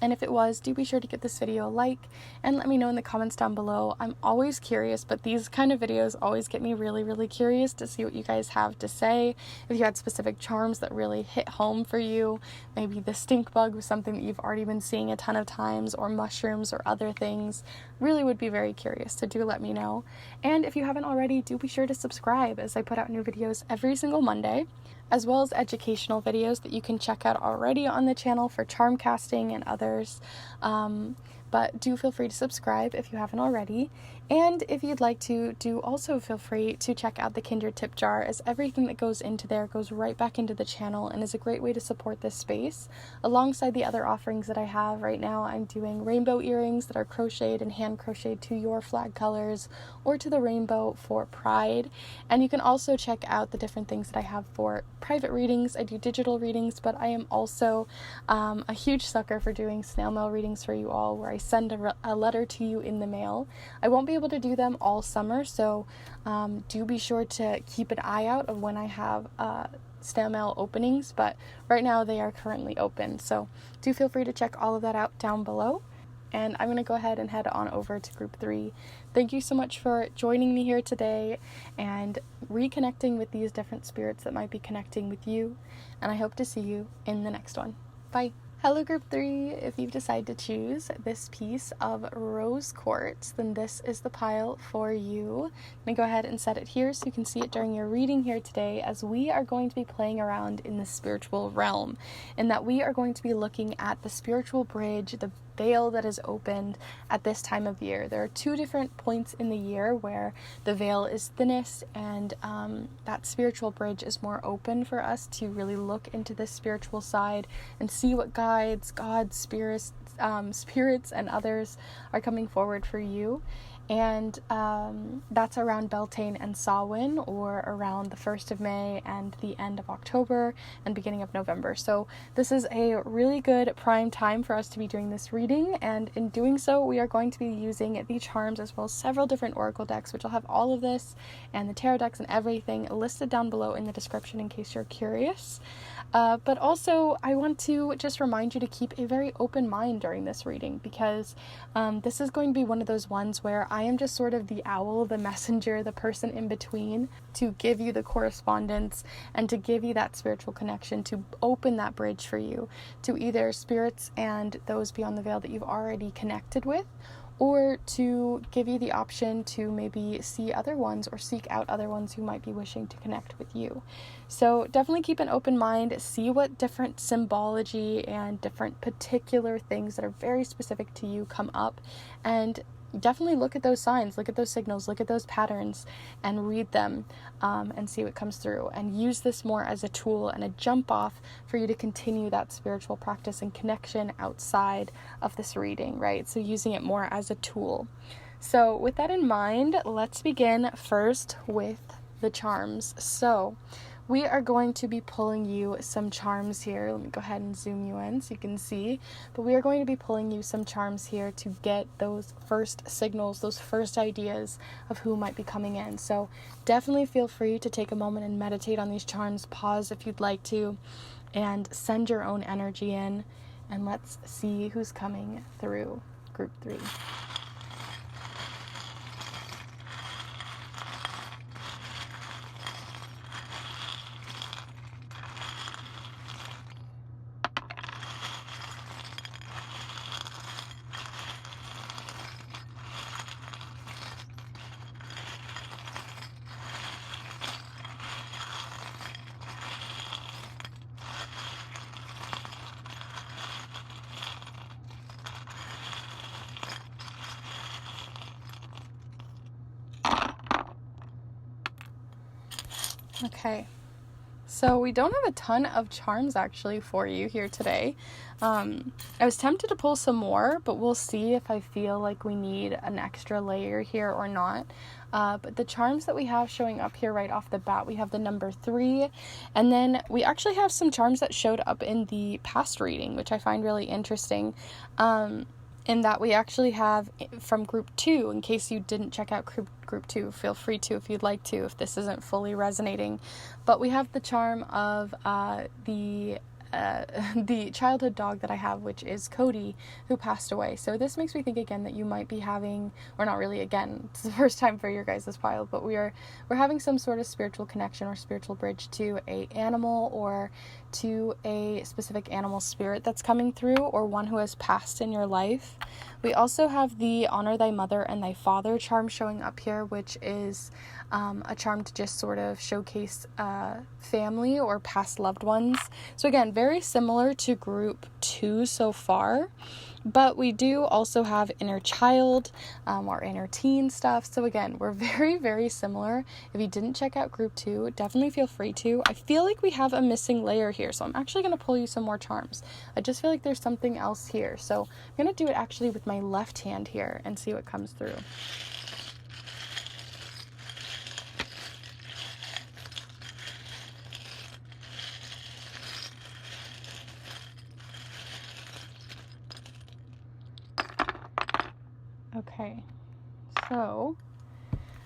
And if it was, do be sure to give this video a like and let me know in the comments down below. I'm always curious, but these kind of videos always get me really, really curious to see what you guys have to say. If you had specific charms that really hit home for you, maybe the stink bug was something that you've already been seeing a ton of times, or mushrooms or other things, really would be very curious, so do let me know. And if you haven't already, do be sure to subscribe, as I put out new videos every single Monday, as well as educational videos that you can check out already on the channel for charm casting and others. But do feel free to subscribe if you haven't already. And if you'd like to, do also feel free to check out the Kindred tip jar, as everything that goes into there goes right back into the channel and is a great way to support this space. Alongside the other offerings that I have right now, I'm doing rainbow earrings that are crocheted and hand crocheted to your flag colors or to the rainbow for Pride. And you can also check out the different things that I have for private readings. I do digital readings, but I am also a huge sucker for doing snail mail readings for you all, where I send a letter to you in the mail. I won't be able to do them all summer, so do be sure to keep an eye out of when I have snail mail openings, but right now they are currently open, so do feel free to check all of that out down below. And I'm going to go ahead and head on over to group 3. Thank you so much for joining me here today and reconnecting with these different spirits that might be connecting with you, and I hope to see you in the next one. Bye. Hello group 3, if you've decided to choose this piece of rose quartz, then this is the pile for you. I'm going to go ahead and set it here so you can see it during your reading here today, as we are going to be playing around in the spiritual realm, and that we are going to be looking at the spiritual bridge, the veil that is opened at this time of year. There are 2 different points in the year where the veil is thinnest, and that spiritual bridge is more open for us to really look into this spiritual side and see what guides, God, spirits, and others are coming forward for you. And that's around Beltane and Samhain, or around the 1st of May and the end of October and beginning of November. So this is a really good prime time for us to be doing this reading, and in doing so, we are going to be using the charms as well as several different oracle decks, which I'll have all of this and the tarot decks and everything listed down below in the description in case you're curious. But also, I want to just remind you to keep a very open mind during this reading, because this is going to be one of those ones where I am just sort of the owl, the messenger, the person in between to give you the correspondence and to give you that spiritual connection, to open that bridge for you to either spirits and those beyond the veil that you've already connected with, or to give you the option to maybe see other ones or seek out other ones who might be wishing to connect with you. So definitely keep an open mind, see what different symbology and different particular things that are very specific to you come up, and definitely look at those signs, look at those signals, look at those patterns, and read them and see what comes through, and use this more as a tool and a jump off for you to continue that spiritual practice and connection outside of this reading, right? So using it more as a tool. So with that in mind, let's begin first with the charms. So we are going to be pulling you some charms here. Let me go ahead and zoom you in so you can see. But we are going to be pulling you some charms here to get those first signals, those first ideas of who might be coming in. So definitely feel free to take a moment and meditate on these charms. Pause if you'd like to, and send your own energy in. And let's see who's coming through group 3. Okay, so we don't have a ton of charms actually for you here today. I was tempted to pull some more, but we'll see if I feel like we need an extra layer here or not. But the charms that we have showing up here right off the bat, we have the number 3, and then we actually have some charms that showed up in the past reading, which I find really interesting. In that we actually have from group 2, in case you didn't check out group 2, feel free to if you'd like to, if this isn't fully resonating. But we have the charm of the the childhood dog that I have, which is Cody, who passed away. So this makes me think again that you might be having, or not really again, it's the first time for your guys' pile, but we're having some sort of spiritual connection or spiritual bridge to a animal or to a specific animal spirit that's coming through, or one who has passed in your life. We also have the honor thy mother and thy father charm showing up here, which is a charm to just sort of showcase family or past loved ones. So again, very similar to group 2 so far, but we do also have inner child or inner teen stuff. So again, we're very, very similar. If you didn't check out group 2, definitely feel free to. I feel like we have a missing layer here, so I'm actually going to pull you some more charms. I just feel like there's something else here. So I'm going to do it actually with my left hand here and see what comes through. Okay, so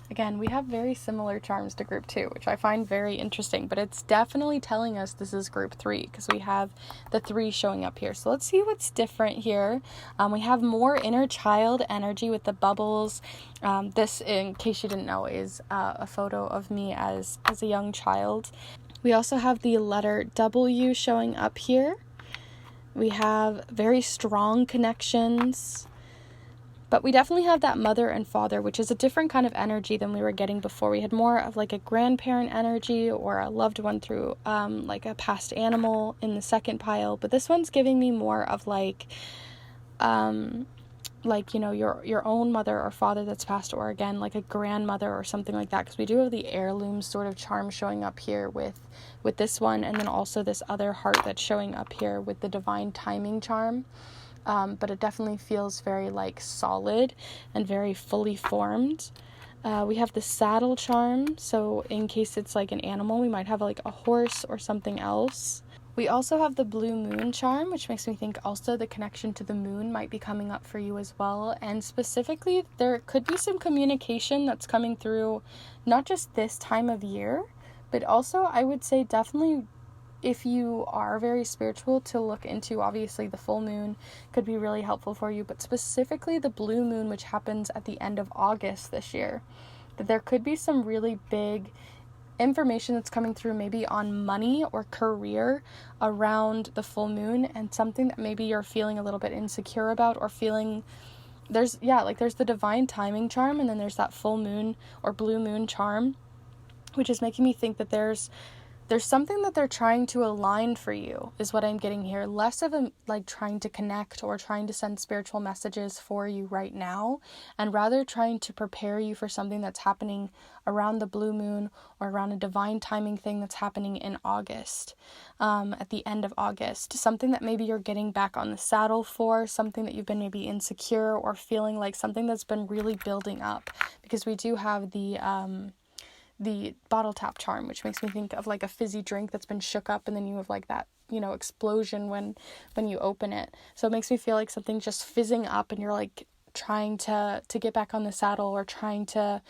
again, we have very similar charms to group 2, which I find very interesting, but it's definitely telling us this is group 3 because we have the 3 showing up here. So let's see what's different here. We have more inner child energy with the bubbles. This, in case you didn't know, is a photo of me as a young child. We also have the letter W showing up here. We have very strong connections. But we definitely have that mother and father, which is a different kind of energy than we were getting before. We had more of like a grandparent energy or a loved one through like a past animal in the second pile. But this one's giving me more of like you know, your own mother or father that's passed, or again, like a grandmother or something like that. Because we do have the heirloom sort of charm showing up here with this one. And then also this other heart that's showing up here with the divine timing charm. But it definitely feels very like solid and very fully formed. We have the saddle charm, so in case it's like an animal, we might have like a horse or something else. We also have the blue moon charm, which makes me think also the connection to the moon might be coming up for you as well. And specifically, there could be some communication that's coming through, not just this time of year, but also I would say definitely if you are very spiritual, to look into, obviously the full moon could be really helpful for you, but specifically the blue moon, which happens at the end of August this year, that there could be some really big information that's coming through maybe on money or career around the full moon, and something that maybe you're feeling a little bit insecure about, or feeling there's the divine timing charm, and then there's that full moon or blue moon charm, which is making me think that there's something that they're trying to align for you, is what I'm getting here. Less of a like trying to connect or trying to send spiritual messages for you right now, and rather trying to prepare you for something that's happening around the blue moon, or around a divine timing thing that's happening in August, at the end of August. Something that maybe you're getting back on the saddle for, something that you've been maybe insecure or feeling like something that's been really building up, because we do have the bottle top charm, which makes me think of like a fizzy drink that's been shook up, and then you have like that, you know, explosion when you open it. So it makes me feel like something just fizzing up, and you're like trying to get back on the saddle, or trying to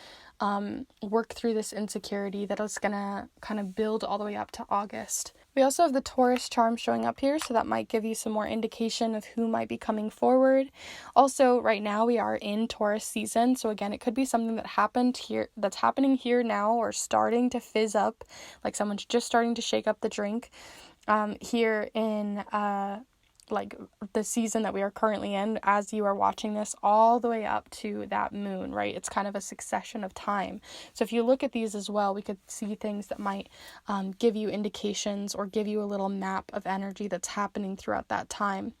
work through this insecurity that is gonna kind of build all the way up to August. We also have the Taurus charm showing up here, so that might give you some more indication of who might be coming forward. Also, right now we are in Taurus season, so again, it could be something that happened here, that's happening here now, or starting to fizz up, like someone's just starting to shake up the drink here in like the season that we are currently in, as you are watching this, all the way up to that moon, right? It's kind of a succession of time. So if you look at these as well, we could see things that might give you indications, or give you a little map of energy that's happening throughout that time,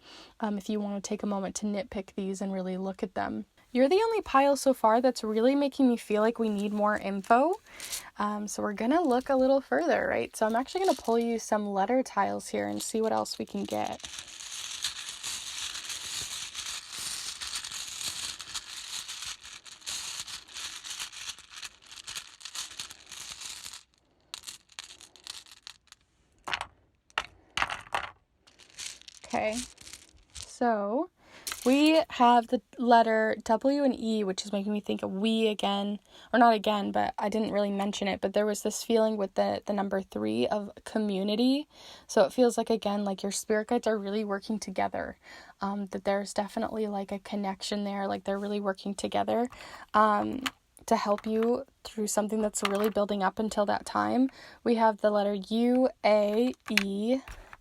if you want to take a moment to nitpick these and really look at them. You're the only pile so far that's really making me feel like we need more info. So we're gonna look a little further, right? So I'm actually gonna pull you some letter tiles here and see what else we can get. Okay, so We have the letter W and E, which is making me think of we again, or not again, but I didn't really mention it, but there was this feeling with the number 3 of community. So it feels like, again, like your spirit guides are really working together, that there's definitely like a connection there, like they're really working together to help you through something that's really building up until that time. We have the letter U, A, E,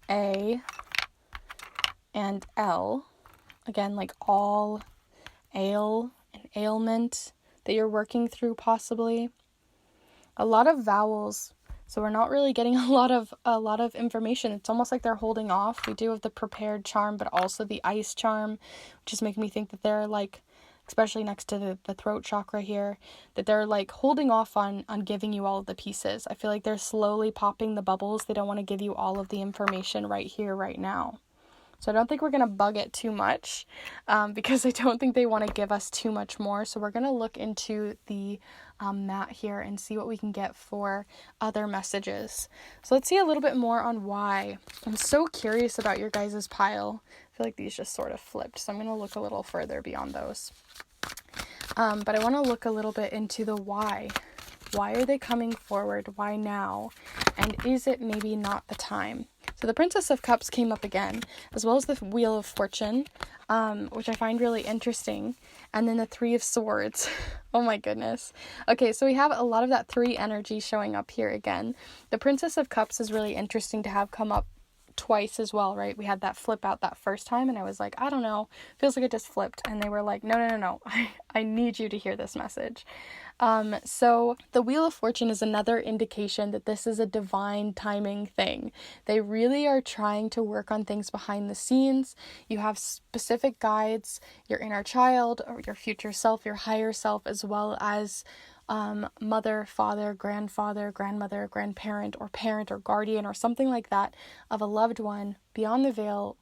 A, and L. Again, like all ail and ailment that you're working through, possibly. A lot of vowels, so we're not really getting a lot of information. It's almost like they're holding off. We do have the prepared charm, but also the ice charm, which is making me think that they're like, especially next to the throat chakra here, that they're like holding off on giving you all of the pieces. I feel like they're slowly popping the bubbles. They don't want to give you all of the information right here, right now. So I don't think we're going to bug it too much, because I don't think they want to give us too much more. So we're going to look into the mat here and see what we can get for other messages. So let's see a little bit more on why. I'm so curious about your guys' pile. I feel like these just sort of flipped, so I'm going to look a little further beyond those. But I want to look a little bit into the why. Why are they coming forward? Why now? And is it maybe not the time? So the Princess of Cups came up again, as well as the Wheel of Fortune, which I find really interesting. And then the 3 of Swords. Oh my goodness. Okay, so we have a lot of that 3 energy showing up here again. The Princess of Cups is really interesting to have come up twice as well, right? We had that flip out that first time, and I was like, I don't know, feels like it just flipped. And they were like, no. I need you to hear this message. So the Wheel of Fortune is another indication that this is a divine timing thing. They really are trying to work on things behind the scenes. You have specific guides, your inner child, or your future self, your higher self, as well as mother, father, grandfather, grandmother, grandparent, or parent, or guardian, or something like that of a loved one beyond the veil,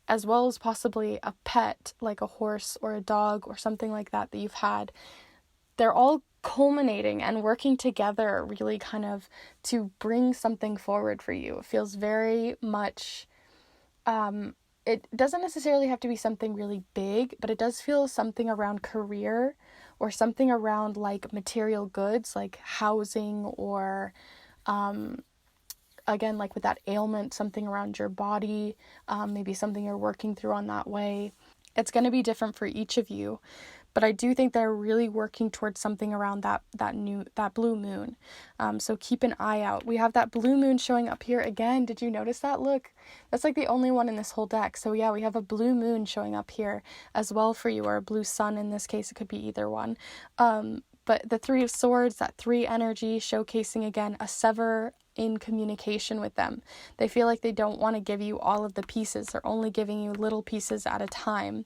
as well as possibly a pet, like a horse or a dog or something like that you've had. They're all culminating and working together really kind of to bring something forward for you. It feels very much, it doesn't necessarily have to be something really big, but it does feel something around career or something around like material goods, like housing, or again, like with that ailment, something around your body, maybe something you're working through on that way. It's going to be different for each of you. But I do think they're really working towards something around that blue moon. So keep an eye out. We have that blue moon showing up here again. Did you notice that? Look, that's like the only one in this whole deck. So yeah, we have a blue moon showing up here as well for you, or a blue sun in this case. It could be either one. But the 3 of Swords, that 3 energy, showcasing again a sever in communication with them. They feel like they don't want to give you all of the pieces. They're only giving you little pieces at a time.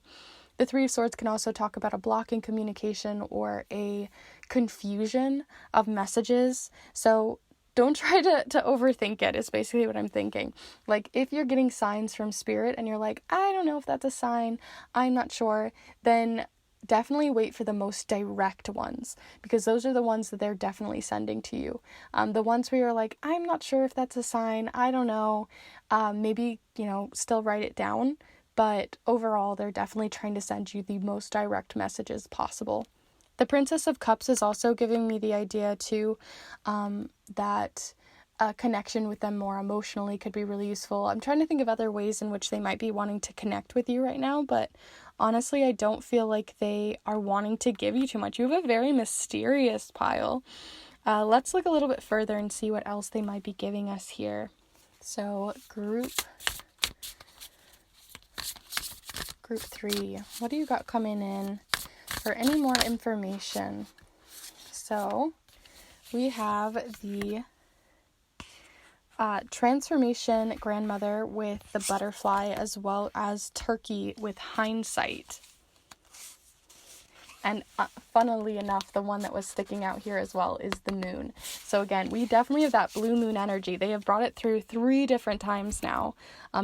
The 3 of Swords can also talk about a block in communication or a confusion of messages. So don't try to overthink it, is basically what I'm thinking. Like, if you're getting signs from spirit and you're like, I don't know if that's a sign, I'm not sure, then definitely wait for the most direct ones, because those are the ones that they're definitely sending to you. The ones where you're like, I'm not sure if that's a sign, I don't know, maybe, still write it down. But overall, they're definitely trying to send you the most direct messages possible. The Princess of Cups is also giving me the idea, too, that a connection with them more emotionally could be really useful. I'm trying to think of other ways in which they might be wanting to connect with you right now, but honestly, I don't feel like they are wanting to give you too much. You have a very mysterious pile. Let's look a little bit further and see what else they might be giving us here. So, Group 3, what do you got coming in for any more information? So we have the transformation grandmother with the butterfly, as well as turkey with hindsight. And funnily enough, the one that was sticking out here as well is the moon. So again, we definitely have that blue moon energy. They have brought it through 3 different times now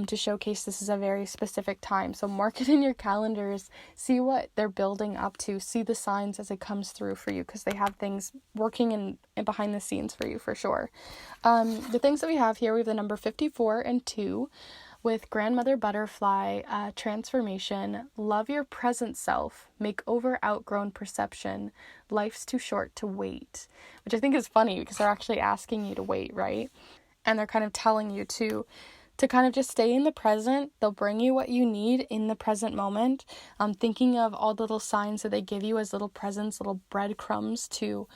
to showcase this is a very specific time. So mark it in your calendars. See what they're building up to. See the signs as it comes through for you, because they have things working in behind the scenes for you for sure. The things that we have here, we have the number 54 and 2. with Grandmother Butterfly, transformation, love your present self, make over outgrown perception, life's too short to wait, which I think is funny because they're actually asking you to wait, right? And they're kind of telling you to kind of just stay in the present. They'll bring you what you need in the present moment. Thinking of all the little signs that they give you as little presents, little breadcrumbs to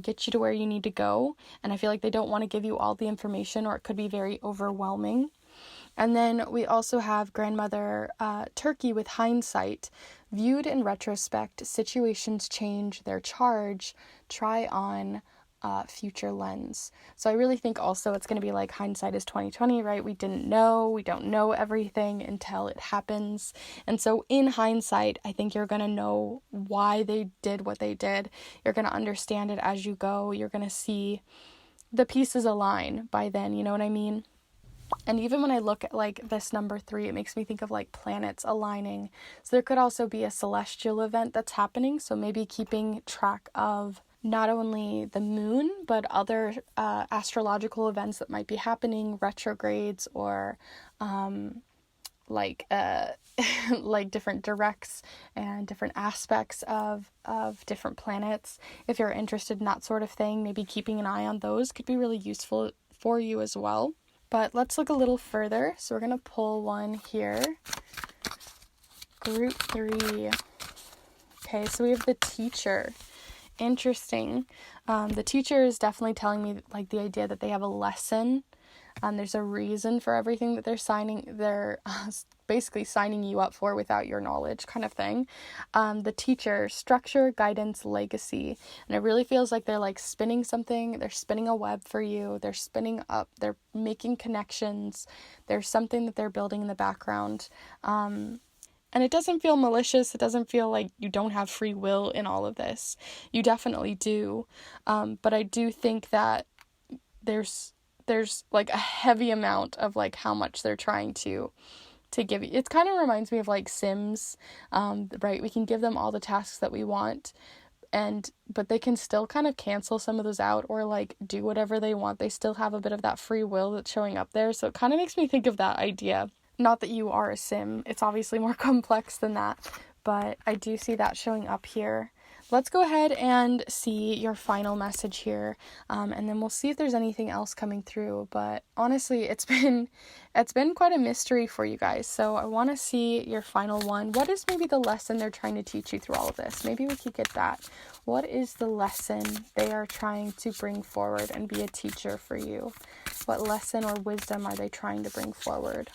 get you to where you need to go. And I feel like they don't want to give you all the information, or it could be very overwhelming. And then we also have Grandmother Turkey with hindsight. Viewed in retrospect, situations change their charge. Try on future lens. So I really think also it's going to be like hindsight is 2020, right? We don't know everything until it happens. And so in hindsight, I think you're going to know why they did what they did. You're going to understand it as you go. You're going to see the pieces align by then, you know what I mean? And even when I look at like this number 3, it makes me think of like planets aligning. So there could also be a celestial event that's happening. So maybe keeping track of not only the moon, but other astrological events that might be happening, retrogrades, or like different directs and different aspects of different planets. If you're interested in that sort of thing, maybe keeping an eye on those could be really useful for you as well. But let's look a little further. So we're going to pull one here. Group 3. Okay, so we have the teacher. Interesting. The teacher is definitely telling me like the idea that they have a lesson. There's a reason for everything that they're basically signing you up for without your knowledge, kind of thing. The teacher, structure, guidance, legacy. And it really feels like they're like spinning something. They're spinning a web for you. They're spinning up. They're making connections. There's something that they're building in the background. And it doesn't feel malicious. It doesn't feel like you don't have free will in all of this. You definitely do. But I do think that there's like a heavy amount of like how much they're trying to give you. It kind of reminds me of like Sims, right? We can give them all the tasks that we want, but they can still kind of cancel some of those out or like do whatever they want. They still have a bit of that free will that's showing up there. So it kind of makes me think of that idea. Not that you are a sim. It's obviously more complex than that, but I do see that showing up here. Let's go ahead and see your final message here, and then we'll see if there's anything else coming through. But honestly, it's been quite a mystery for you guys, so I want to see your final one. What is maybe the lesson they're trying to teach you through all of this? Maybe we could get that. What is the lesson they are trying to bring forward and be a teacher for you? What lesson or wisdom are they trying to bring forward?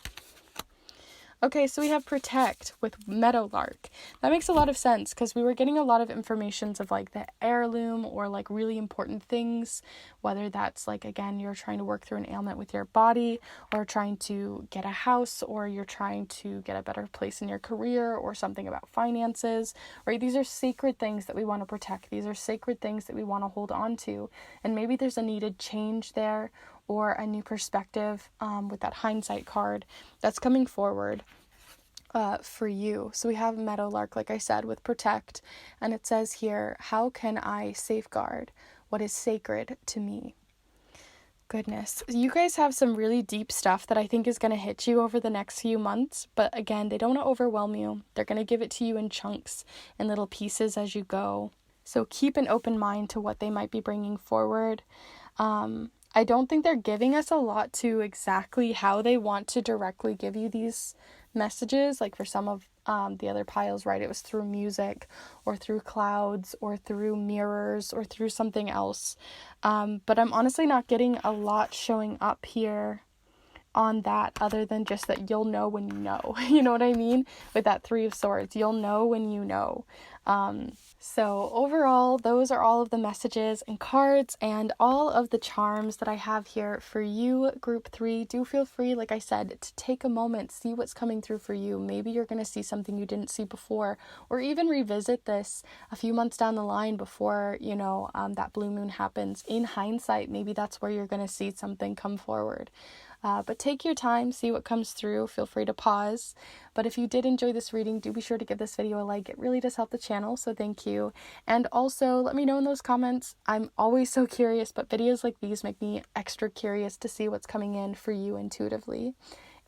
Okay, so we have protect with meadowlark. That makes a lot of sense because we were getting a lot of informations of like the heirloom or like really important things, whether that's like, again, you're trying to work through an ailment with your body or trying to get a house or you're trying to get a better place in your career or something about finances, right? These are sacred things that we want to protect. These are sacred things that we want to hold on to. And maybe there's a needed change there or a new perspective with that hindsight card that's coming forward for you. So we have meadowlark, like I said, with protect, and it says here, how can I safeguard what is sacred to me? Goodness, you guys have some really deep stuff that I think is going to hit you over the next few months, but again, they don't want to overwhelm you. They're going to give it to you in chunks and little pieces as you go. So keep an open mind to what they might be bringing forward. I don't think they're giving us a lot to exactly how they want to directly give you these messages. Like for some of the other piles, right, it was through music or through clouds or through mirrors or through something else. But I'm honestly not getting a lot showing up here on that other than just that you'll know when you know. You know what I mean? With that 3 of Swords, you'll know when you know. So overall, those are all of the messages and cards and all of the charms that I have here for you, group 3. Do feel free, like I said, to take a moment, see what's coming through for you. Maybe you're going to see something you didn't see before, or even revisit this a few months down the line before, that blue moon happens. In hindsight, maybe that's where you're going to see something come forward. But take your time, see what comes through. Feel free to pause. But if you did enjoy this reading, do be sure to give this video a like. It really does help the channel, so thank you. And also, let me know in those comments. I'm always so curious, but videos like these make me extra curious to see what's coming in for you intuitively.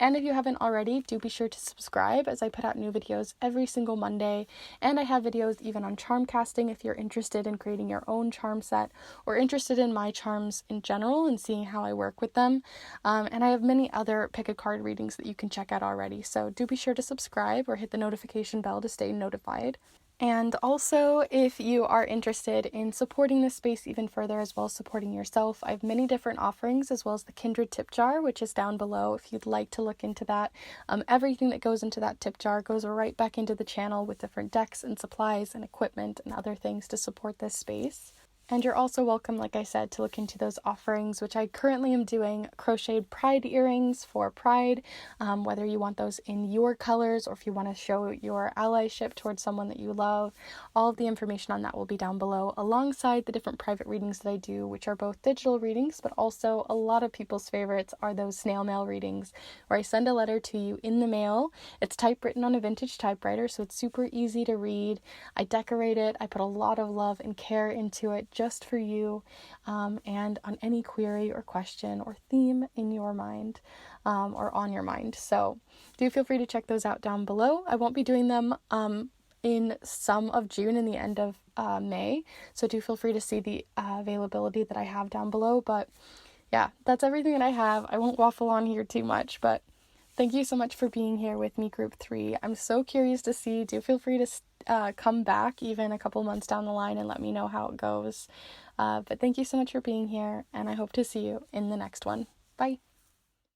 And if you haven't already, do be sure to subscribe, as I put out new videos every single Monday. And I have videos even on charm casting if you're interested in creating your own charm set or interested in my charms in general and seeing how I work with them. And I have many other pick a card readings that you can check out already. So do be sure to subscribe or hit the notification bell to stay notified. And also, if you are interested in supporting this space even further, as well as supporting yourself, I have many different offerings, as well as the Kindred tip jar, which is down below if you'd like to look into that. Everything that goes into that tip jar goes right back into the channel with different decks and supplies and equipment and other things to support this space. And you're also welcome, like I said, to look into those offerings, which I currently am doing crocheted pride earrings for Pride, whether you want those in your colors or if you want to show your allyship towards someone that you love. All of the information on that will be down below, alongside the different private readings that I do, which are both digital readings, but also a lot of people's favorites are those snail mail readings, where I send a letter to you in the mail. It's typewritten on a vintage typewriter, so it's super easy to read. I decorate it. I put a lot of love and care into it, just for you, and on any query or question or theme in your mind, or on your mind. So do feel free to check those out down below. I won't be doing them in some of June and the end of May, so do feel free to see the availability that I have down below. But yeah, that's everything that I have. I won't waffle on here too much, but thank you so much for being here with me, Group 3. I'm so curious to see. Do feel free to come back even a couple months down the line and let me know how it goes. But thank you so much for being here, and I hope to see you in the next one. Bye.